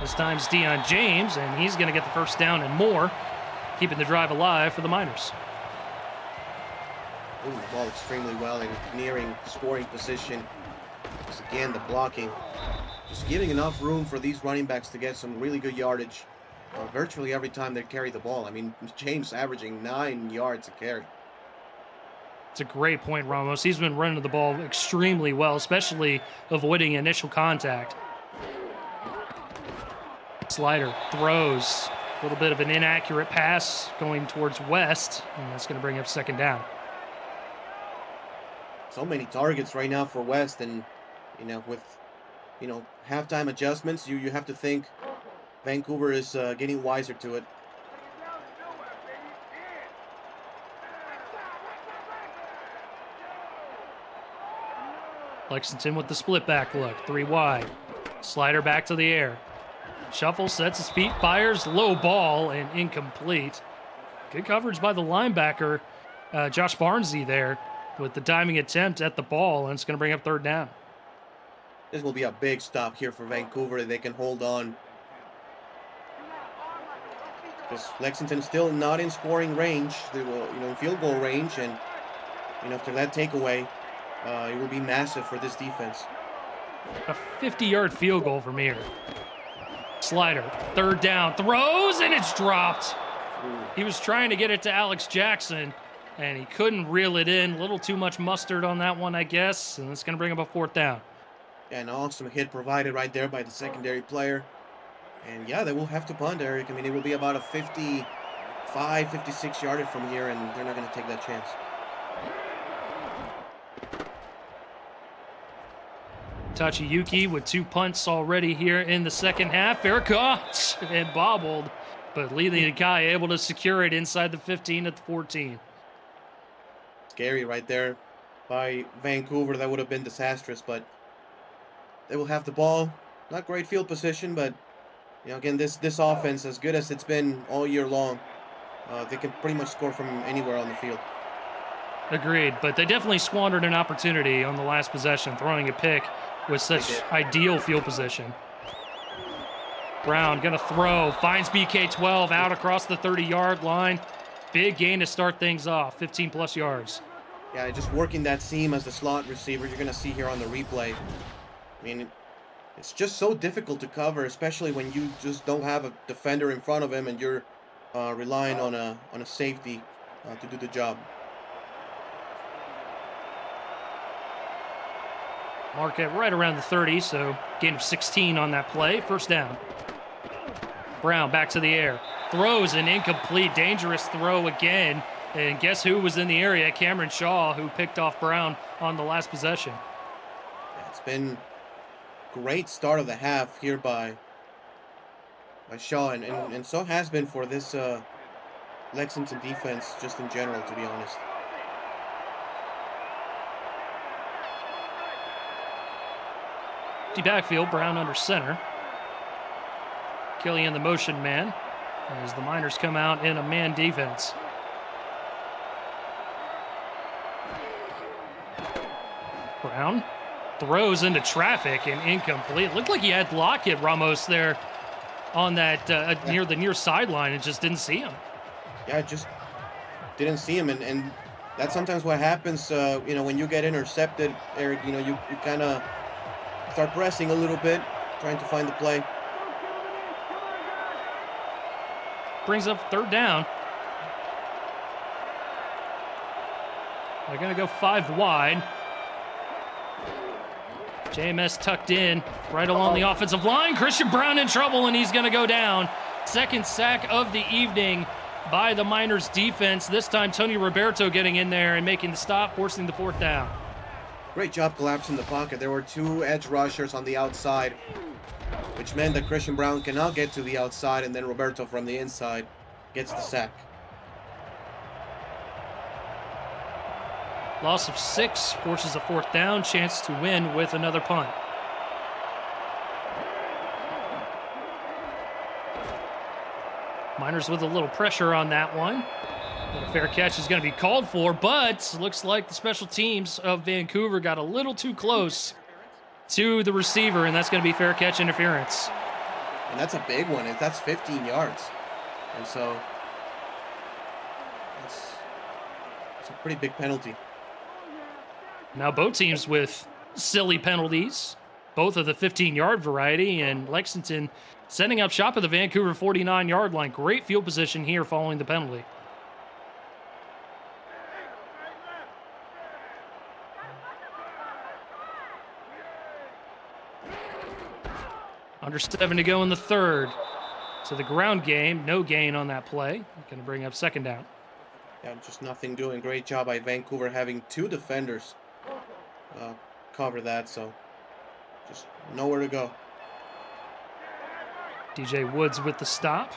This time it's Deion James, and he's going to get the first down and more, keeping the drive alive for the Miners. Moving the ball extremely well and nearing scoring position. Again, the blocking. just giving enough room for these running backs to get some really good yardage virtually every time they carry the ball. I mean, James averaging 9 yards a carry. It's a great point, Ramos. He's been running the ball extremely well, especially avoiding initial contact. Slider throws. A little bit of an inaccurate pass going towards West, and that's going to bring up second down. So many targets right now for West, and with halftime adjustments, you have to think Vancouver is getting wiser to it. Lexington with the split back look, 3 wide. Slider back to the air. Shuffle, sets his feet, fires, low ball, and incomplete. Good coverage by the linebacker, Josh Barnesy there, with the diving attempt at the ball, and it's going to bring up third down. This will be a big stop here for Vancouver. They can hold on. Because Lexington's still not in scoring range. They will, in field goal range, and after that takeaway, it will be massive for this defense. A 50-yard field goal from here. Slider, third down, throws, and it's dropped. He was trying to get it to Alex Jackson, and he couldn't reel it in. A little too much mustard on that one, I guess, and it's going to bring up a fourth down. Yeah, an awesome hit provided right there by the secondary player. And yeah, they will have to punt, Eric. I mean, it will be about a 55, 56 yardage from here, and they're not going to take that chance. Tachiyuki with 2 punts already here in the second half. Fair caught and bobbled, but Lee Nakai able to secure it inside the 15 at the 14. Scary right there by Vancouver. That would have been disastrous, but they will have the ball. Not great field position, but again, this offense, as good as it's been all year long, they can pretty much score from anywhere on the field. Agreed, but they definitely squandered an opportunity on the last possession, throwing a pick with such ideal field position. Brown gonna throw, finds BK12 out across the 30-yard line. Big gain to start things off, 15+ yards. Yeah, just working that seam as the slot receiver, you're gonna see here on the replay. I mean, it's just so difficult to cover, especially when you just don't have a defender in front of him and you're relying on a safety to do the job. Mark it right around the 30, so gain of 16 on that play. First down. Brown back to the air. Throws an incomplete, dangerous throw again. And guess who was in the area? Cameron Shaw, who picked off Brown on the last possession. Yeah, it's been great start of the half here by Shaw, and so has been for this Lexington defense just in general, to be honest. Backfield, Brown under center. Killian the motion man as the Miners come out in a man defense. Brown throws into traffic and incomplete. Looked like he had Lockett Ramos there on that near the near sideline and just didn't see him. Yeah, just didn't see him, and that's sometimes what happens. When you get intercepted, Eric. You kind of start pressing a little bit, trying to find the play. Brings up third down. They're going to go 5 wide. JMS tucked in right along the offensive line. Christian Brown in trouble, and he's going to go down. Second sack of the evening by the Miners defense. This time, Tony Roberto getting in there and making the stop, forcing the fourth down. Great job collapsing the pocket. There were 2 edge rushers on the outside, which meant that Christian Brown cannot get to the outside, and then Roberto from the inside gets the sack. Loss of 6 forces a fourth down, chance to win with another punt. Miners with a little pressure on that one. And a fair catch is going to be called for, but looks like the special teams of Vancouver got a little too close to the receiver, and that's going to be fair catch interference. And that's a big one. That's 15 yards. And so it's a pretty big penalty. Now both teams with silly penalties both of the 15-yard variety, and Lexington setting up shop at the Vancouver 49-yard line. Great field position here following the penalty. Under 7 to go in the third. So the ground game, no gain on that play. Going to bring up second down. Yeah, just nothing doing. Great job by Vancouver having 2 defenders cover that, so just nowhere to go. DJ Woods with the stop.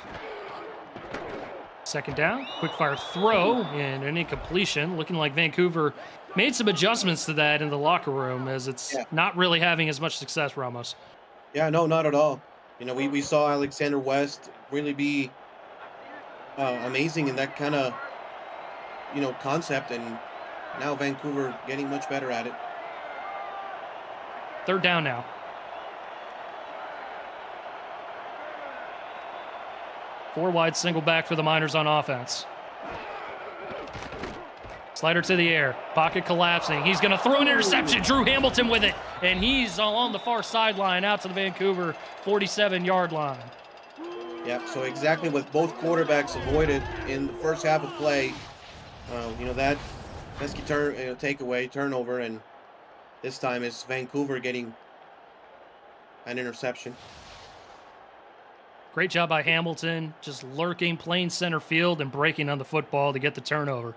Second down, quick fire throw, and an incompletion. Looking like Vancouver made some adjustments to that in the locker room, as it's not really having as much success, Ramos. Yeah, no, not at all. You know, we saw Alexander West really be amazing in that kind of, you know, concept, and now Vancouver getting much better at it. Third down now. Four wide single back for the Miners on offense. Slider to the air. Pocket collapsing. He's going to throw an interception. Drew Hamilton with it. And he's along the far sideline out to the Vancouver 47-yard line. Yeah, so exactly what both quarterbacks avoided in the first half of play. You know, that pesky takeaway, turnover, and this time it's Vancouver getting an interception. Great job by Hamilton, just lurking, playing center field, and breaking on the football to get the turnover.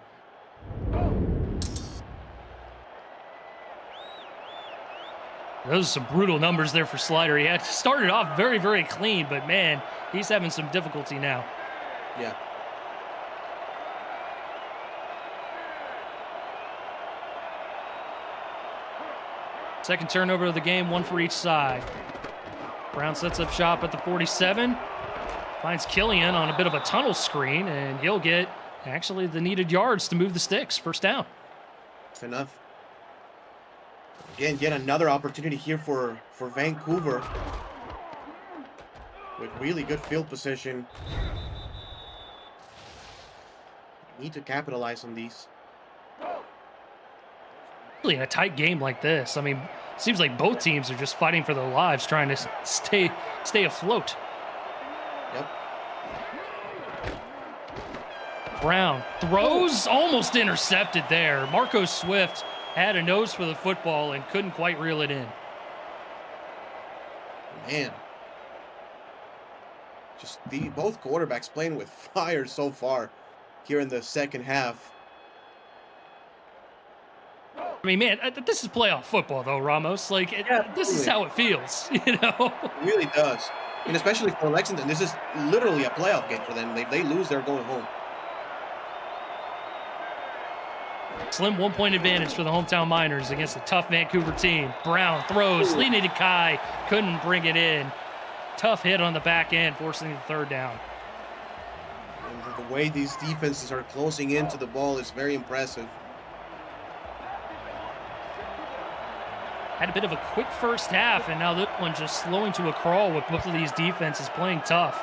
Those are some brutal numbers there for Slider. He had started off very, very clean, but man, he's having some difficulty now. Yeah. Second turnover of the game, one for each side. Brown sets up shop at the 47. Finds Killian on a bit of a tunnel screen, and he'll get actually the needed yards to move the sticks. First down. That's enough. Again, yet another opportunity here for Vancouver with really good field position. Need to capitalize on these. Really, in a tight game like this, I mean, it seems like both teams are just fighting for their lives, trying to stay afloat. Yep. Brown throws, almost intercepted there. Marco Swift had a nose for the football and couldn't quite reel it in. Man. Just both quarterbacks playing with fire so far here in the second half. I mean, man, this is playoff football, though, Ramos. Like, this is how it feels, you know? It really does. And especially for Lexington, this is literally a playoff game for them. They lose, they're going home. Slim 1-point advantage for the hometown Miners against a tough Vancouver team. Brown throws, leading to Kai, couldn't bring it in. Tough hit on the back end, forcing the third down. And the way these defenses are closing into the ball is very impressive. Had a bit of a quick first half, and now this one just slowing to a crawl with both of these defenses playing tough.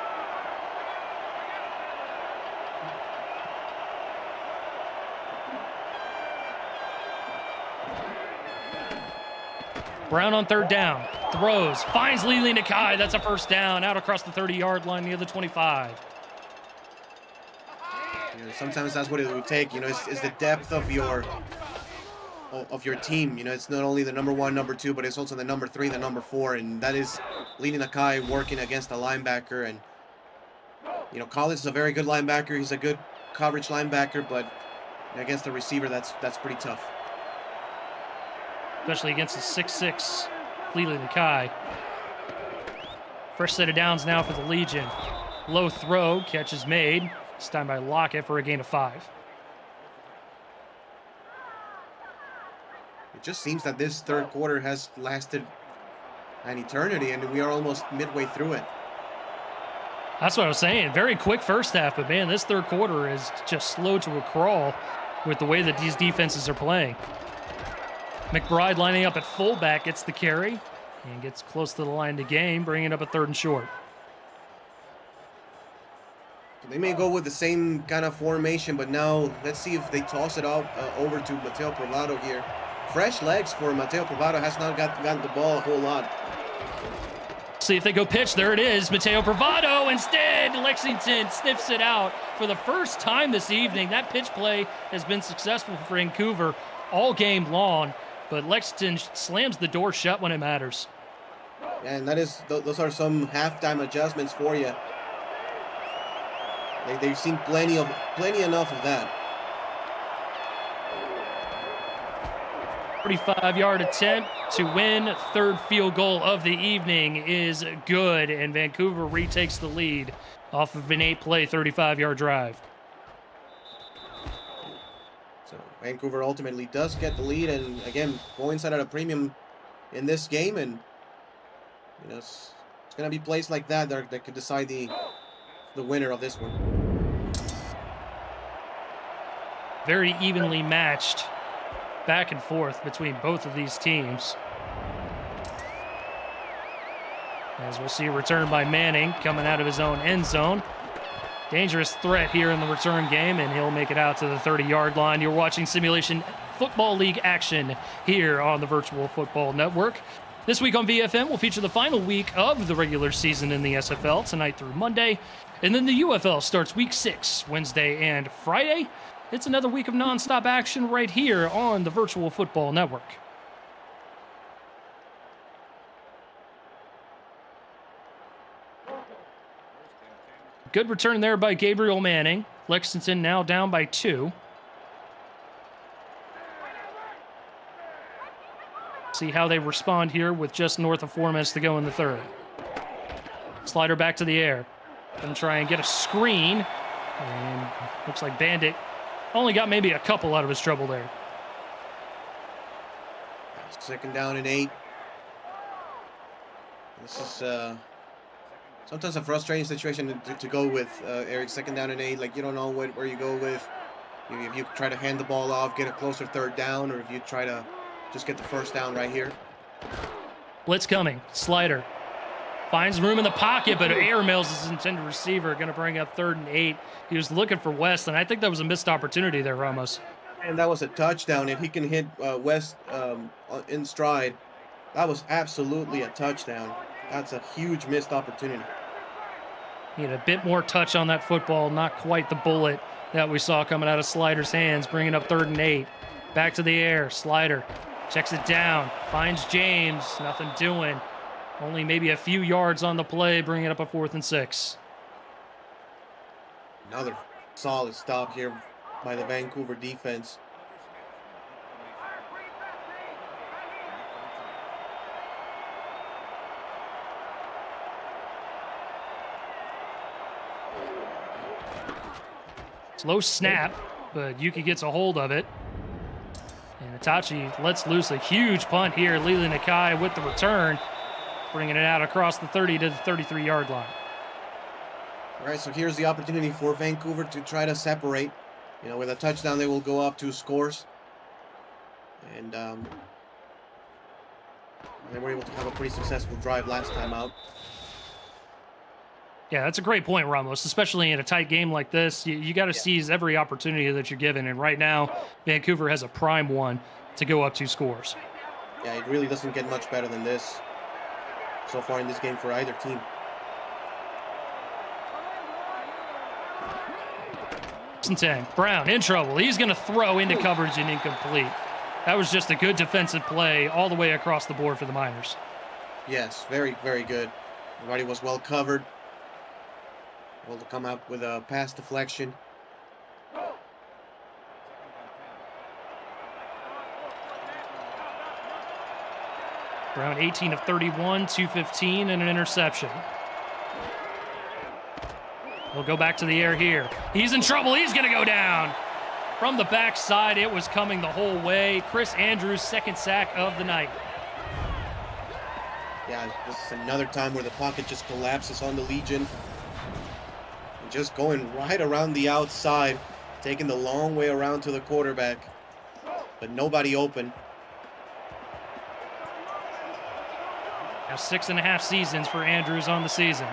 Brown on third down, throws, finds Lili Nakai. That's a first down, out across the 30-yard line near the 25. You know, sometimes that's what it would take. You know, it's the depth of your team. You know, it's not only the number 1, number 2, but it's also the number 3, the number 4, and that is Lili Nakai working against a linebacker. And you know, Collins is a very good linebacker. He's a good coverage linebacker, but against the receiver, that's pretty tough. Especially against the 6'6" Lili Nakai. Fresh set of downs now for the Legion. Low throw, catch is made. This time by Lockett for a gain of 5. It just seems that this third quarter has lasted an eternity, and we are almost midway through it. That's what I was saying. Very quick first half, but man, this third quarter is just slow to a crawl with the way that these defenses are playing. McBride lining up at fullback, gets the carry and gets close to the line to gain, bringing up a 3rd and short. They may go with the same kind of formation, but now let's see if they toss it out over to Mateo Privado here fresh legs for Mateo Privado. Has not gotten the ball a whole lot. See if they go pitch. There it is. Mateo Privado. Instead, Lexington sniffs it out for the first time this evening. That pitch play has been successful for Vancouver all game long, but Lexington slams the door shut when it matters. And those are some halftime adjustments for you. They've seen plenty enough of that. 45-yard attempt to win. Third field goal of the evening is good, and Vancouver retakes the lead off of an 8-play, 35-yard drive. So Vancouver ultimately does get the lead, and again, points at a premium in this game, and you know it's going to be plays like that that could decide the winner of this one. Very evenly matched back and forth between both of these teams. As we'll see a return by Manning coming out of his own end zone. Dangerous threat here in the return game, and he'll make it out to the 30-yard line. You're watching Simulation Football League action here on the Virtual Football Network. This week on VFM, we'll feature the final week of the regular season in the SFL, tonight through Monday. And then the UFL starts week 6, Wednesday and Friday. It's another week of nonstop action right here on the Virtual Football Network. Good return there by Gabriel Manning. Lexington now down by 2. See how they respond here with just north of 4 minutes to go in the third. Slider back to the air. Gonna try and get a screen. And looks like Bandit only got maybe a couple out of his trouble there. 2nd down and 8. This is sometimes a frustrating situation to go with, Eric. 2nd down and 8, like you don't know where you go with. If you try to hand the ball off, get a closer 3rd down, or if you try to just get the 1st down right here. Blitz coming. Slider finds room in the pocket, but airmails his intended receiver. Going to bring up 3rd and 8. He was looking for West, and I think that was a missed opportunity there, Ramos. And that was a touchdown. If he can hit West in stride, that was absolutely a touchdown. That's a huge missed opportunity. He had a bit more touch on that football, not quite the bullet that we saw coming out of Slider's hands, bringing up 3rd and 8. Back to the air. Slider checks it down, finds James, nothing doing. Only maybe a few yards on the play, bringing up a 4th and 6. Another solid stop here by the Vancouver defense. Slow snap, but Yuki gets a hold of it. And Itachi lets loose a huge punt here. Lili Nakai with the return, bringing it out across the 30 to the 33-yard line. All right, so here's the opportunity for Vancouver to try to separate. You know, with a touchdown, they will go up 2 scores. And they were able to have a pretty successful drive last time out. Yeah, that's a great point, Ramos, especially in a tight game like this. You got to seize every opportunity that you're given. And right now, Vancouver has a prime one to go up 2 scores. Yeah, it really doesn't get much better than this so far in this game for either team. Brown in trouble. He's going to throw into coverage and incomplete. That was just a good defensive play all the way across the board for the Miners. Yes, very, very good. Everybody was well covered. Able to come out with a pass deflection. Brown 18 of 31, 215, and an interception. He'll go back to the air here. He's in trouble. He's going to go down. From the backside, it was coming the whole way. Chris Andrews' 2nd sack of the night. Yeah, this is another time where the pocket just collapses on the Legion. And just going right around the outside, taking the long way around to the quarterback. But nobody open. Now 6.5 seasons for Andrews on the season.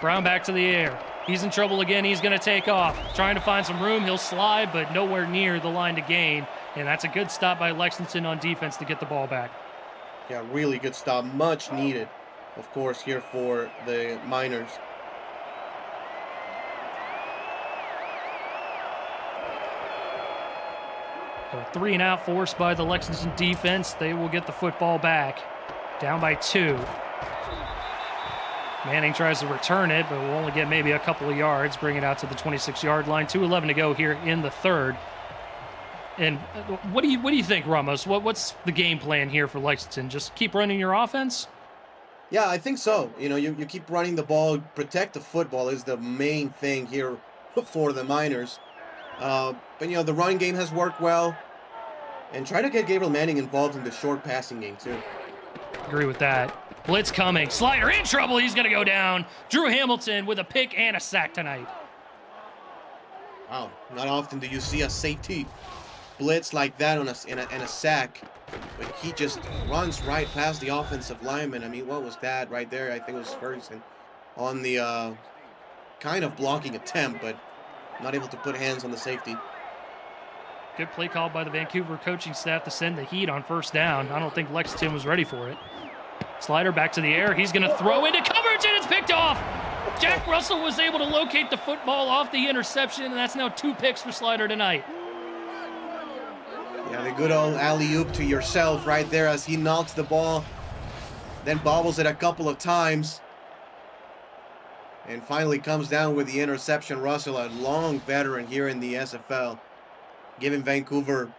Brown back to the air. He's in trouble again. He's going to take off. Trying to find some room. He'll slide, but nowhere near the line to gain. And that's a good stop by Lexington on defense to get the ball back. Yeah, really good stop. Much needed, of course, here for the Miners. So 3 and out forced by the Lexington defense. They will get the football back. Down by 2. Manning tries to return it, but will only get maybe a couple of yards, bring it out to the 26-yard line. 2:11 to go here in the third. And what do you think, Ramos? What's the game plan here for Lexington? Just keep running your offense? Yeah, I think so. You know, you keep running the ball. Protect the football is the main thing here for the Miners. But, you know, the run game has worked well. And try to get Gabriel Manning involved in the short passing game, too. Agree with that. Blitz coming. Slider in trouble. He's going to go down. Drew Hamilton with a pick and a sack tonight. Wow, not often do you see a safety blitz like that on in a sack. But he just runs right past the offensive lineman. I mean, what was that right there? I think it was Ferguson on the kind of blocking attempt, but not able to put hands on the safety. Good play call by the Vancouver coaching staff to send the heat on first down. I don't think Lexington was ready for it. Slider back to the air. He's going to throw into coverage, and it's picked off. Jack Russell was able to locate the football off the interception, and that's now 2 picks for Slider tonight. Yeah, the good old alley-oop to yourself right there as he knocks the ball, then bobbles it a couple of times, and finally comes down with the interception. Russell, a long veteran here in the SFL, giving Vancouver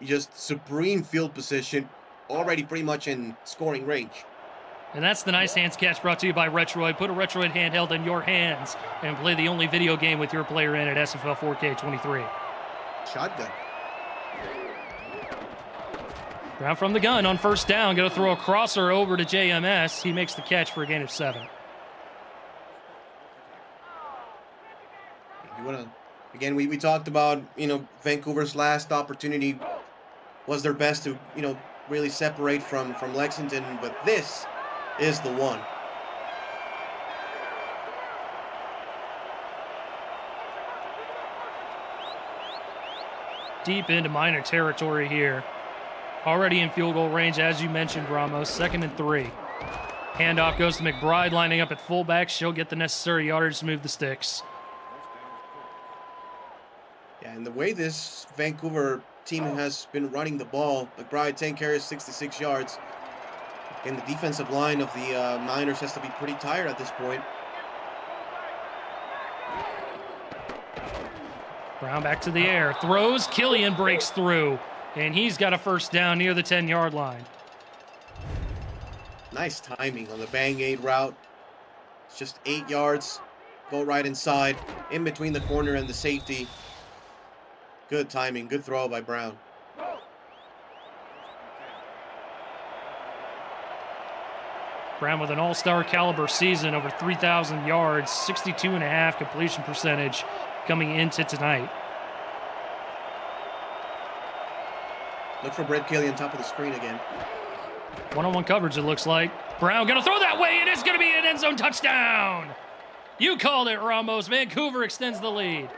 just supreme field position, already pretty much in scoring range. And that's the nice hands catch brought to you by Retroid. Put a Retroid handheld in your hands and play the only video game with your player in at SFL 4K 23. Shotgun. Brown from the gun on first down. Going to throw a crosser over to JMS. He makes the catch for a gain of 7. You wanna, again, we talked about, you know, Vancouver's last opportunity was their best to, you know, really separate from Lexington, but this is the one. Deep into Miner territory here. Already in field goal range, as you mentioned, Ramos. 2nd and 3. Handoff goes to McBride, lining up at fullback. She'll get the necessary yardage to move the sticks. Yeah, and the way this Vancouver team has been running the ball, McBride 10 carries, 66 yards. And the defensive line of the Miners has to be pretty tired at this point. Brown back to the air. Throws. Killian breaks through. And he's got a first down near the 10-yard line. Nice timing on the bang aid route. It's just 8 yards. Go right inside, in between the corner and the safety. Good timing, good throw by Brown. Brown with an all-star caliber season, over 3,000 yards, 62.5 completion percentage coming into tonight. Look for Brett Killian, top of the screen again. One-on-one coverage, it looks like. Brown going to throw that way, and it's going to be an end zone touchdown. You called it, Ramos. Vancouver extends the lead.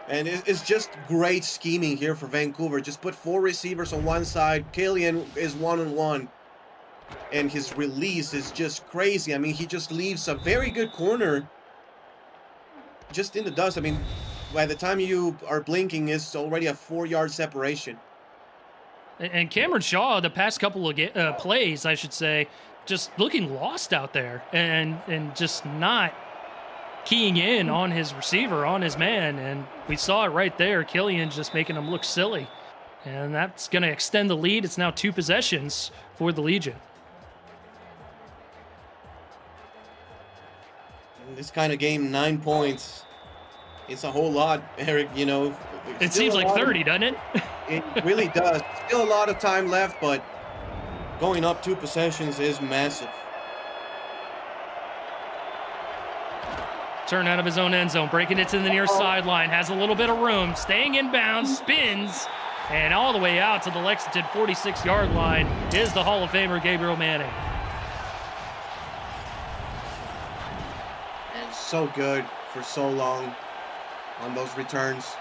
And it's just great scheming here for Vancouver. Just put 4 receivers on one side. Killian is one-on-one. And his release is just crazy. I mean, he just leaves a very good corner just in the dust. I mean, by the time you are blinking, it's already a 4-yard separation. And Cameron Shaw, the past couple of plays, I should say, just looking lost out there and just not keying in on his receiver, on his man. And we saw it right there. Killian just making him look silly. And that's going to extend the lead. It's now 2 possessions for the Legion. In this kind of game, 9 points. It's a whole lot, Eric, you know. It seems like 30, doesn't it? It really does. Still a lot of time left, but going up 2 possessions is massive. Turn out of his own end zone, breaking it to the near sideline, has a little bit of room, staying in bounds, spins, and all the way out to the Lexington 46-yard line is the Hall of Famer Gabriel Manning. And so good for so long on those returns.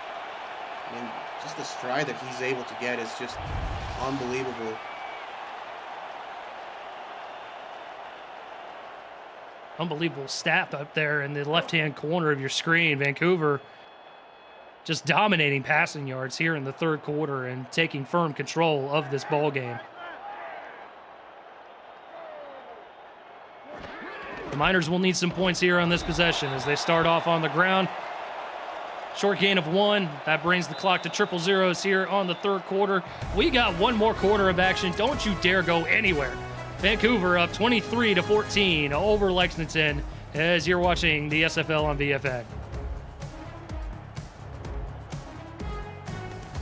I mean, just the stride that he's able to get is just unbelievable. Unbelievable stat up there in the left-hand corner of your screen. Vancouver just dominating passing yards here in the third quarter and taking firm control of this ball game. The Miners will need some points here on this possession as they start off on the ground. Short gain of 1. That brings the clock to triple zeros here on the third quarter. We got one more quarter of action. Don't you dare go anywhere. Vancouver up 23-14 over Lexington as you're watching the SFL on VFN.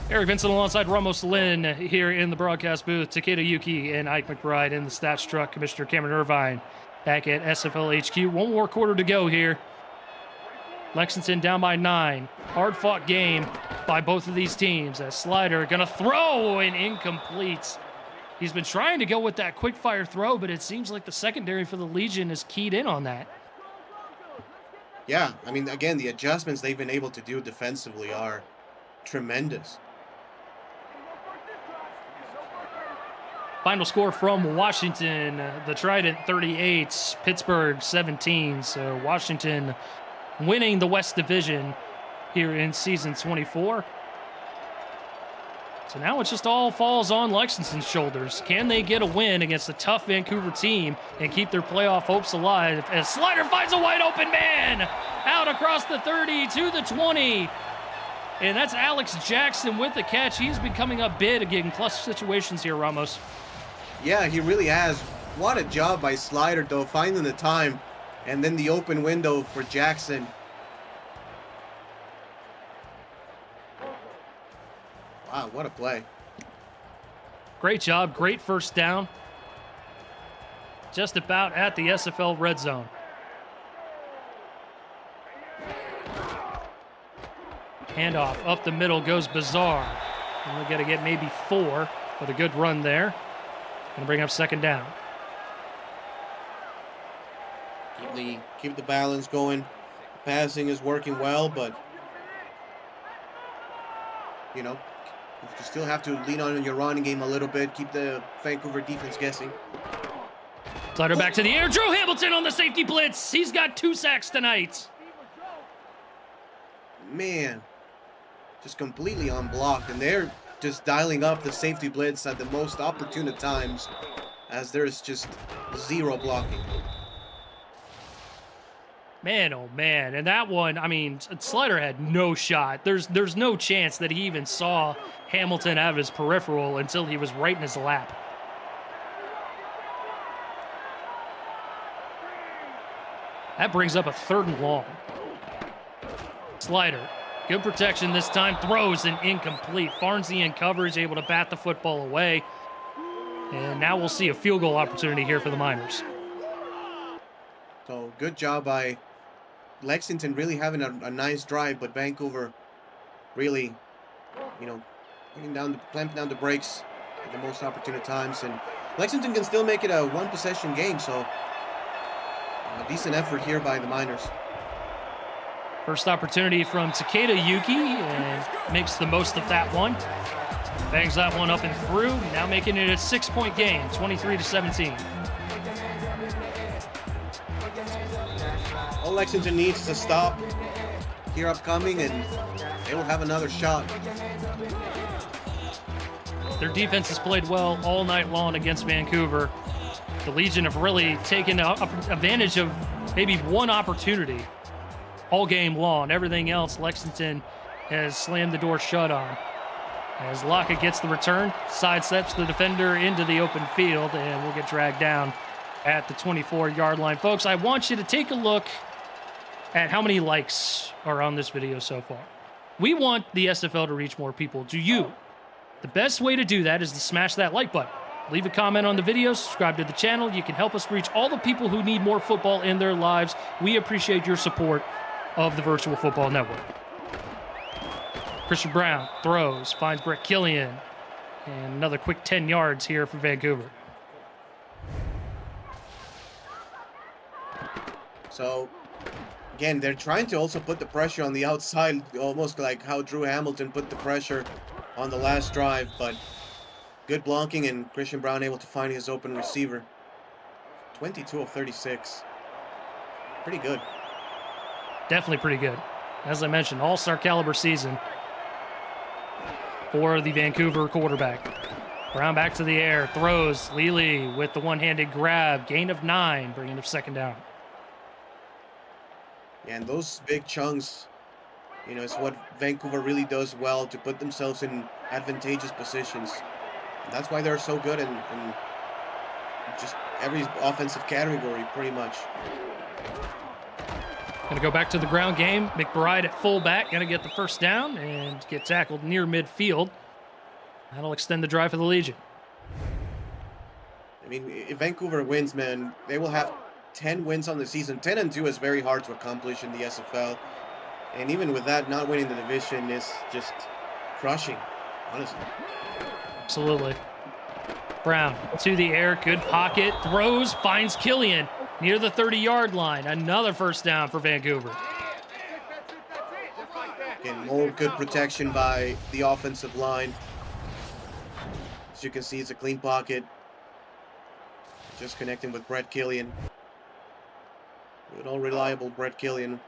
Eric Vincent alongside Ramos Lynn here in the broadcast booth. Takeda Yuki and Ike McBride in the stats truck. Commissioner Cameron Irvine back at SFL HQ. One more quarter to go here. Lexington down by 9. Hard-fought game by both of these teams as Slider going to throw and incomplete. He's been trying to go with that quick-fire throw, but it seems like the secondary for the Legion is keyed in on that. Yeah, I mean, again, the adjustments they've been able to do defensively are tremendous. Final score from Washington, the Trident 38, Pittsburgh 17. So Washington winning the West Division here in season 24. So now it just all falls on Lexington's shoulders. Can they get a win against a tough Vancouver team and keep their playoff hopes alive as Slider finds a wide open man out across the 30 to the 20. And that's Alex Jackson with the catch. He's been coming up big again in clutch situations here, Ramos. Yeah, he really has. What a job by Slider, though, finding the time. And then the open window for Jackson. Wow, what a play. Great job, great first down. Just about at the SFL red zone. Handoff up the middle goes Bizarre. And we're going to get maybe 4, but a good run there. Going to bring up second down. Keep the balance going. Passing is working well, but you know, you still have to lean on your running game a little bit. Keep the Vancouver defense guessing. Slider back to the air. Drew Hamilton on the safety blitz. He's got 2 sacks tonight. Man, just completely unblocked, and they're just dialing up the safety blitz at the most opportune times as there's just zero blocking. Man, oh man. And that one, I mean, Slider had no shot. There's no chance that he even saw Hamilton out of his peripheral until he was right in his lap. That brings up a 3rd and long. Slider, good protection this time, throws an incomplete. Farnsey in coverage, able to bat the football away. And now we'll see a field goal opportunity here for the Miners. So good job by Lexington, really having a nice drive, but Vancouver really, you know, clamping down the brakes at the most opportune times. And Lexington can still make it a 1-possession game, so a decent effort here by the Miners. First opportunity from Takeda Yuki and makes the most of that one. Bangs that one up and through, now making it a 6-point game, 23-17. All Lexington needs to stop here upcoming, and they will have another shot. Their defense has played well all night long against Vancouver. The Legion have really taken advantage of maybe one opportunity all game long. Everything else, Lexington has slammed the door shut on. As Lockett gets the return, sidesteps the defender into the open field, and we'll get dragged down at the 24-yard line. Folks, I want you to take a look at how many likes are on this video so far. We want the SFL to reach more people. Do you? The best way to do that is to smash that like button. Leave a comment on the video, subscribe to the channel. You can help us reach all the people who need more football in their lives. We appreciate your support of the Virtual Football Network. Christian Brown throws, finds Brett Killian, and another quick 10 yards here for Vancouver. So Again, they're trying to also put the pressure on the outside, almost like how Drew Hamilton put the pressure on the last drive, but good blocking and Christian Brown able to find his open receiver. 22 of 36. Pretty good. Definitely pretty good. As I mentioned, all-star caliber season for the Vancouver quarterback. Brown back to the air, throws. Lely with the one-handed grab, gain of 9, bringing up second down. And those big chunks, you know, is what Vancouver really does well to put themselves in advantageous positions. And that's why they're so good in just every offensive category, pretty much. Gonna go back to the ground game. McBride at fullback, gonna get the first down and get tackled near midfield. That'll extend the drive for the Legion. I mean, if Vancouver wins, man, they will have 10 wins on the season. 10-2 is very hard to accomplish in the SFL. And even with that, not winning the division is just crushing, honestly. Absolutely. Brown to the air, good pocket, throws, finds Killian near the 30-yard line. Another first down for Vancouver. Again, more good protection by the offensive line. As you can see, it's a clean pocket. Just connecting with Brett Killian. Good old reliable Brett Killian.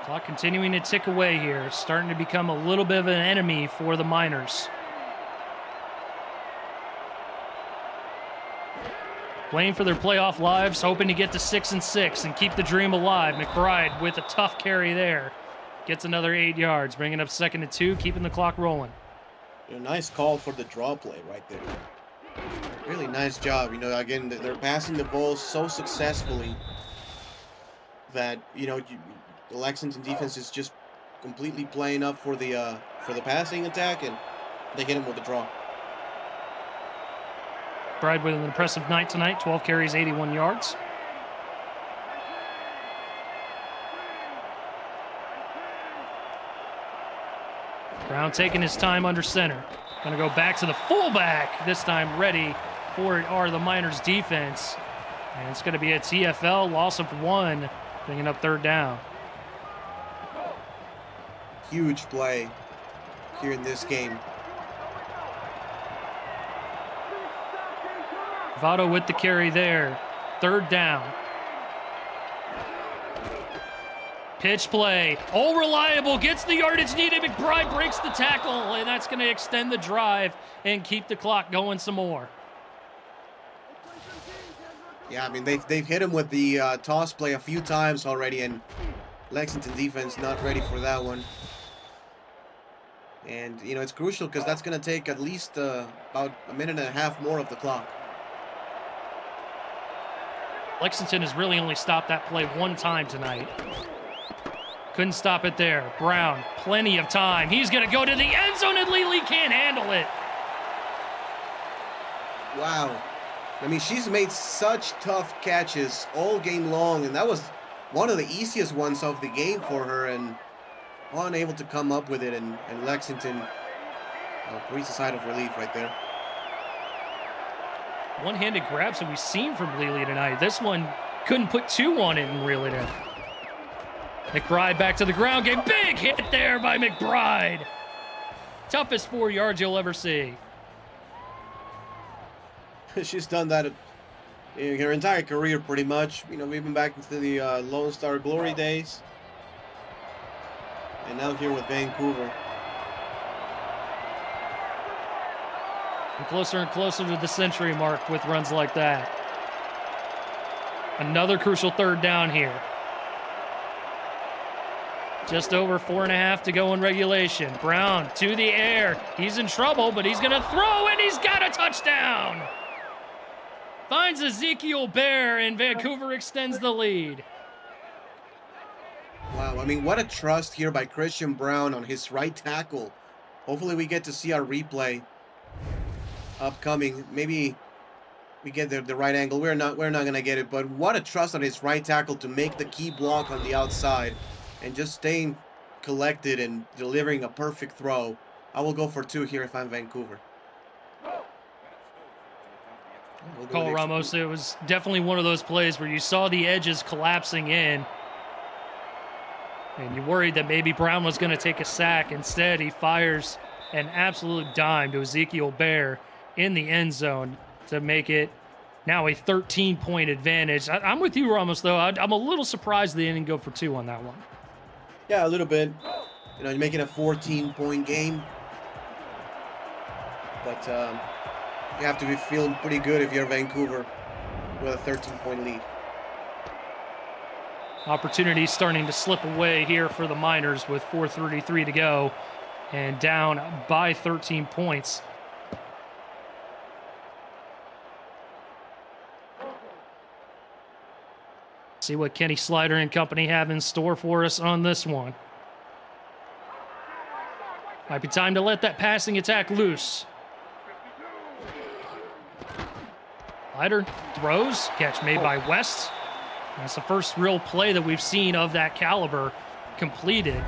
Clock continuing to tick away here. Starting to become a little bit of an enemy for the Miners. Playing for their playoff lives, hoping to get to 6-6 and keep the dream alive. McBride with a tough carry there. Gets another 8 yards, bringing up 2nd and 2, keeping the clock rolling. A nice call for the draw play right there. Really nice job. You know, again, they're passing the ball so successfully that, you know, the Lexington defense is just completely playing up for the passing attack, and they hit him with the draw. McBride with an impressive night tonight, 12 carries, 81 yards. Brown taking his time under center. Going to go back to the fullback, this time ready for it are the Miners defense. And it's going to be a TFL loss of 1, bringing up 3rd down. Huge play here in this game. Votto with the carry there. 3rd down. Pitch play. All reliable. Gets the yardage needed. McBride breaks the tackle, and that's going to extend the drive and keep the clock going some more. Yeah, I mean, they've hit him with the toss play a few times already, and Lexington defense not ready for that one. And, you know, it's crucial because that's going to take at least about a minute and a half more of the clock. Lexington has really only stopped that play 1 time tonight. Couldn't stop it there. Brown, plenty of time. He's going to go to the end zone, and Lely can't handle it. Wow. I mean, she's made such tough catches all game long, and that was one of the easiest ones of the game for her, and unable to come up with it, and Lexington breathes a sigh of relief right there. One-handed grabs that we've seen from Lely tonight. This one couldn't put 2 on it and reel it in. McBride back to the ground game. Big hit there by McBride. Toughest 4 yards you'll ever see. She's done that in her entire career, pretty much. You know, even back into the Lone Star Glory days. And now here with Vancouver. And closer to the century mark with runs like that. Another crucial 3rd down here. Just over 4.5 to go in regulation. Brown to the air. He's in trouble, but he's going to throw, and he's got a touchdown. Finds Ezekiel Bear, and Vancouver extends the lead. Wow, I mean, what a trust here by Christian Brown on his right tackle. Hopefully we get to see our replay upcoming. Maybe we get the right angle. We're not going to get it, but what a trust on his right tackle to make the key block on the outside and just staying collected and delivering a perfect throw. I will go for 2 here if I'm Vancouver. We'll go Call with Ramos. It was definitely one of those plays where you saw the edges collapsing in. And you worried that maybe Brown was going to take a sack. Instead, he fires an absolute dime to Ezekiel Bear in the end zone to make it now a 13-point advantage. I'm with you, Ramos, though. I'm a little surprised they didn't go for 2 on that one. Yeah, a little bit. You know, you're making a 14-point game. But you have to be feeling pretty good if you're Vancouver with a 13-point lead. Opportunity starting to slip away here for the Miners with 4:33 to go and down by 13 points. See what Kenny Slider and company have in store for us on this one. Might be time to let that passing attack loose. Slider throws, catch made by West. That's the first real play that we've seen of that caliber completed,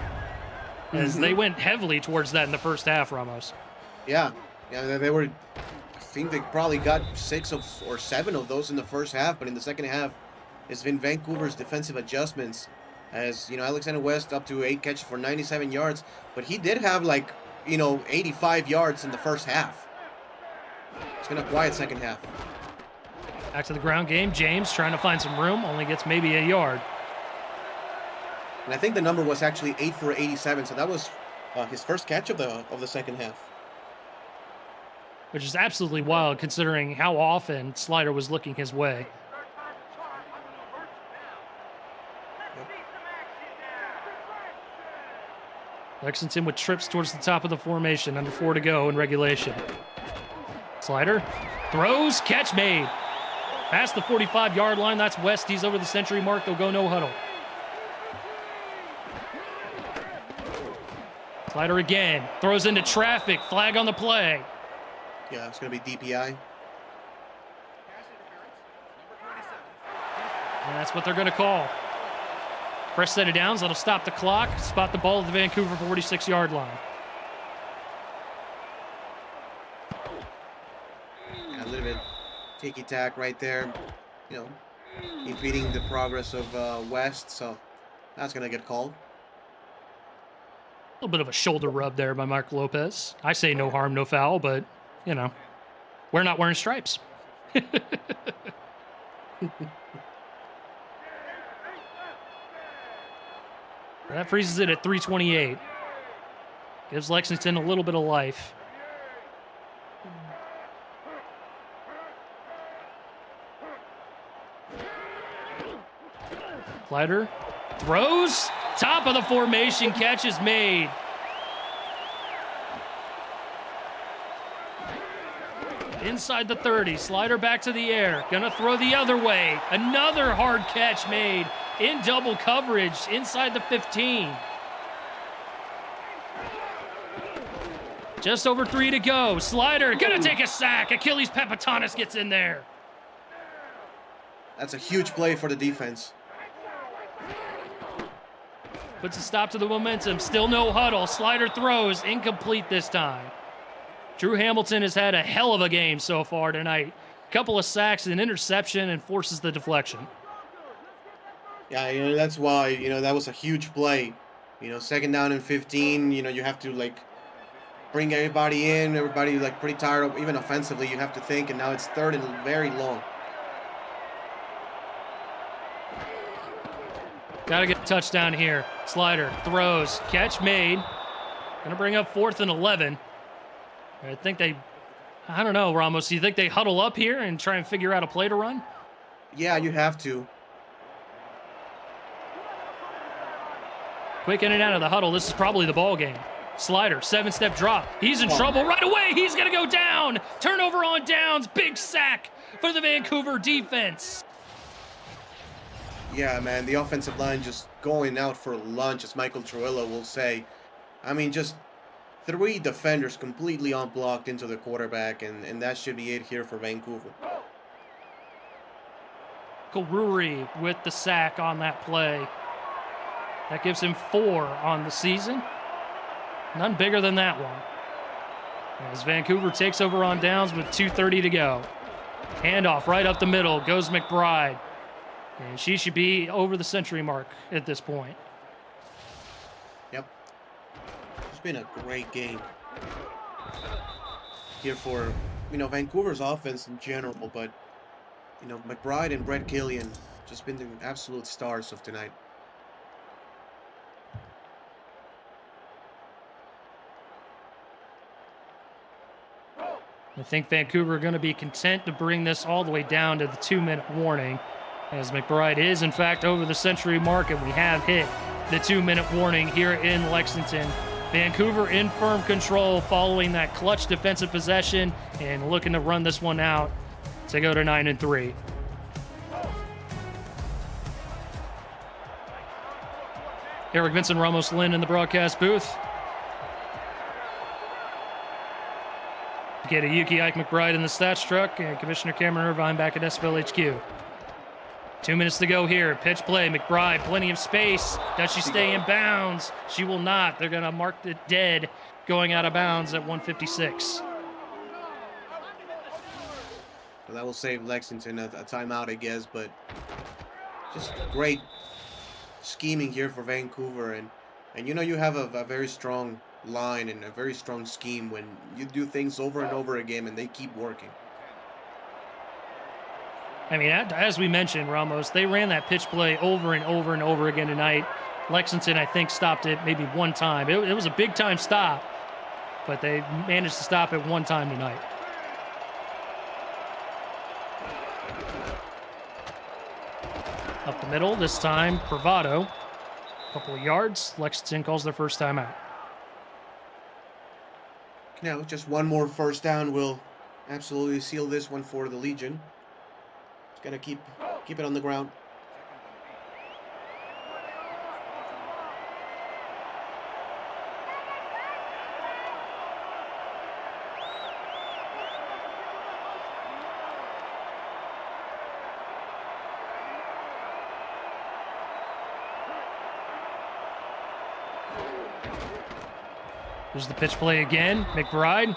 as they went heavily towards that in the first half, Ramos. Yeah, they were. I think they probably got 6 or 7 of those in the first half, but in the second half, it's been Vancouver's defensive adjustments. As you know, Alexander West up to 8 catches for 97 yards, but he did have 85 yards in the first half. It's been a quiet second half. Back to the ground game. James trying to find some room, only gets maybe a yard. And I think the number was actually 8 for 87, so that was his first catch of the second half. Which is absolutely wild considering how often Slider was looking his way. Lexington with trips towards the top of the formation, under 4 to go in regulation. Slider throws, catch made. Past the 45-yard line, that's West. He's over the century mark. They'll go no huddle. Slider again, throws into traffic, flag on the play. Yeah, it's going to be DPI. And that's what they're going to call. Fresh set of downs, that'll stop the clock, spot the ball at the Vancouver 46-yard line. Yeah, a little bit ticky-tack right there, impeding the progress of West, so that's going to get called. A little bit of a shoulder rub there by Mark Lopez. I say no harm, no foul, but, we're not wearing stripes. That freezes it at 3:28. Gives Lexington a little bit of life. Slider throws, top of the formation, catch is made. Inside the 30, Slider back to the air, gonna throw the other way. Another hard catch made in double coverage inside the 15. Just over 3 to go. Slider gonna take a sack. Achilles Pepitonis gets in there. That's a huge play for the defense. Puts a stop to the momentum. Still no huddle. Slider throws. Incomplete this time. Drew Hamilton has had a hell of a game so far tonight. Couple of sacks, an interception, and forces the deflection. Yeah, that's why, that was a huge play. Second down and 15, you have to, bring everybody in. Everybody, pretty tired of, even offensively, you have to think, and now it's third and very long. Got to get a touchdown here. Slider throws, catch made. Going to bring up 4th and 11. I think I don't know, Ramos. Do you think they huddle up here and try and figure out a play to run? Yeah, you have to. Quick in and out of the huddle. This is probably the ball game. Slider, 7-step drop. He's in trouble right away. He's going to go down. Turnover on downs. Big sack for the Vancouver defense. Yeah, man, the offensive line just going out for lunch, as Michael Truillo will say. I mean, just 3 defenders completely unblocked into the quarterback, and that should be it here for Vancouver. Karuri with the sack on that play. That gives him 4 on the season. None bigger than that one. As Vancouver takes over on downs with 2:30 to go. Handoff right up the middle. Goes McBride. And she should be over the century mark at this point. Yep. It's been a great game here for, Vancouver's offense in general, but, McBride and Brett Killian just been the absolute stars of tonight. I think Vancouver are going to be content to bring this all the way down to the 2-minute warning, as McBride is, in fact, over the century mark, and we have hit the 2-minute warning here in Lexington. Vancouver in firm control following that clutch defensive possession and looking to run this one out to go to 9-3. Eric Vincent Ramos Lynn in the broadcast booth. Get a Yuki Ike McBride in the stats truck, and Commissioner Cameron Irvine back at SFL HQ. 2 minutes to go here. Pitch play. McBride, plenty of space. Does she stay in bounds? She will not. They're going to mark it dead going out of bounds at 1:56. So that will save Lexington a timeout, I guess, but just great scheming here for Vancouver. And you have a very strong line and a very strong scheme when you do things over and over again and they keep working. I mean, as we mentioned, Ramos, they ran that pitch play over and over and over again tonight. Lexington, I think, stopped it maybe one time. It was a big-time stop, but they managed to stop it one time tonight. Up the middle, this time, Bravado. A couple of yards. Lexington calls their first time out. Now, just one more first down will absolutely seal this one for the Legion. Just gotta keep it on the ground. There's the pitch play again. McBride.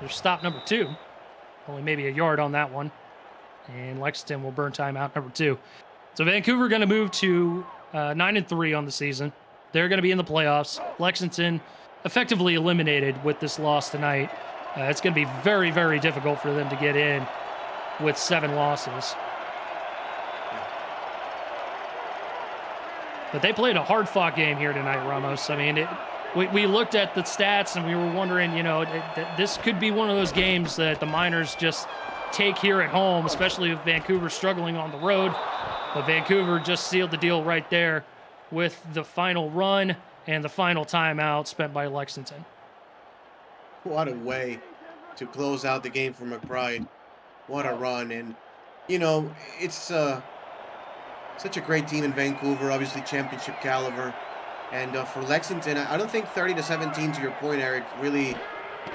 There's stop number 2. Only maybe a yard on that one. And Lexington will burn timeout number 2. So Vancouver going to move to 9-3 on the season. They're going to be in the playoffs. Lexington effectively eliminated with this loss tonight. It's going to be very, very difficult for them to get in with 7 losses. But they played a hard-fought game here tonight, Ramos. I mean, we looked at the stats and we were wondering, this could be one of those games that the Miners just take here at home, especially with Vancouver struggling on the road. But Vancouver just sealed the deal right there with the final run and the final timeout spent by Lexington. What a way to close out the game for McBride. What a run. And, it's such a great team in Vancouver, obviously championship caliber. And for Lexington, I don't think 30-17, to your point, Eric, really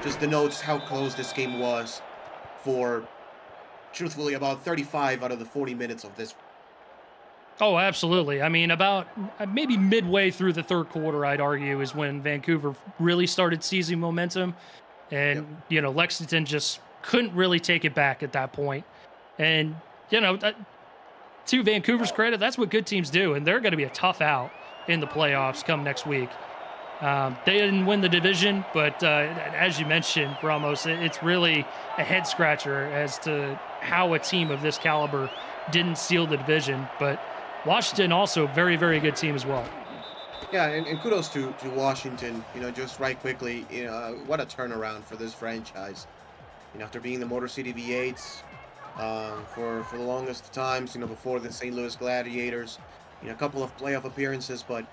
just denotes how close this game was for, truthfully, about 35 out of the 40 minutes of this. Oh, absolutely. I mean, about maybe midway through the third quarter, I'd argue, is when Vancouver really started seizing momentum. And, Lexington just couldn't really take it back at that point. And, to Vancouver's credit, that's what good teams do. And they're going to be a tough out in the playoffs come next week. They didn't win the division, but as you mentioned, Ramos, it's really a head scratcher as to how a team of this caliber didn't seal the division. But Washington also a very, very good team as well. Yeah, and kudos to Washington, just right quickly, what a turnaround for this franchise. After being the Motor City V8s for the longest of times, before the St. Louis Gladiators, a couple of playoff appearances, but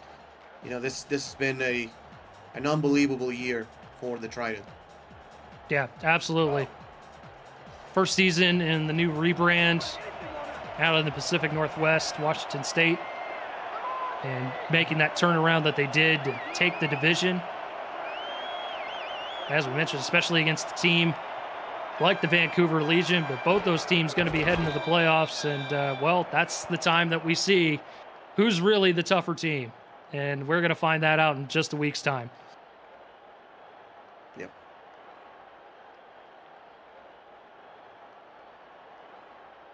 this has been an unbelievable year for the Trident. Yeah, absolutely. First season in the new rebrand out in the Pacific Northwest, Washington State, and making that turnaround that they did to take the division. As we mentioned, especially against a team like the Vancouver Legion, but both those teams going to be heading to the playoffs, and that's the time that we see who's really the tougher team. And we're going to find that out in just a week's time. Yep.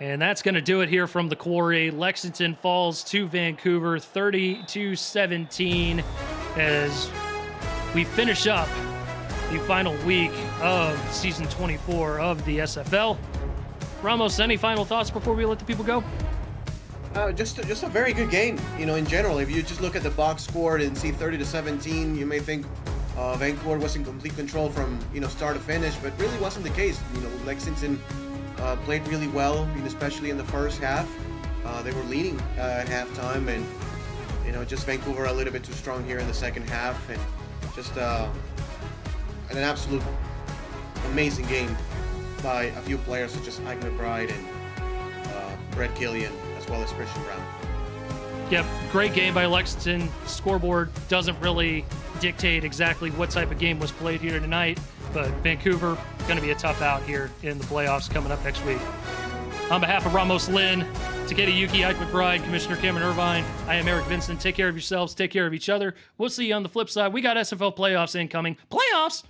And that's going to do it here from the quarry. Lexington falls to Vancouver 30-17 as we finish up the final week of season 24 of the SFL. Ramos, any final thoughts before we let the people go? Just a very good game, in general. If you just look at the box score and see 30-17, you may think Vancouver was in complete control from, start to finish, but really wasn't the case. Lexington played really well, especially in the first half. They were leading at halftime, and, just Vancouver a little bit too strong here in the second half, and just an absolute amazing game by a few players such as Ike McBride and Brett Killian, as well as Christian Brown. Yep, great game by Lexington. Scoreboard doesn't really dictate exactly what type of game was played here tonight, but Vancouver going to be a tough out here in the playoffs coming up next week. On behalf of Ramos Lynn, Takeda Yuki, Ike McBride, Commissioner Cameron Irvine, I am Eric Vincent. Take care of yourselves. Take care of each other. We'll see you on the flip side. We got SFL playoffs incoming. Playoffs!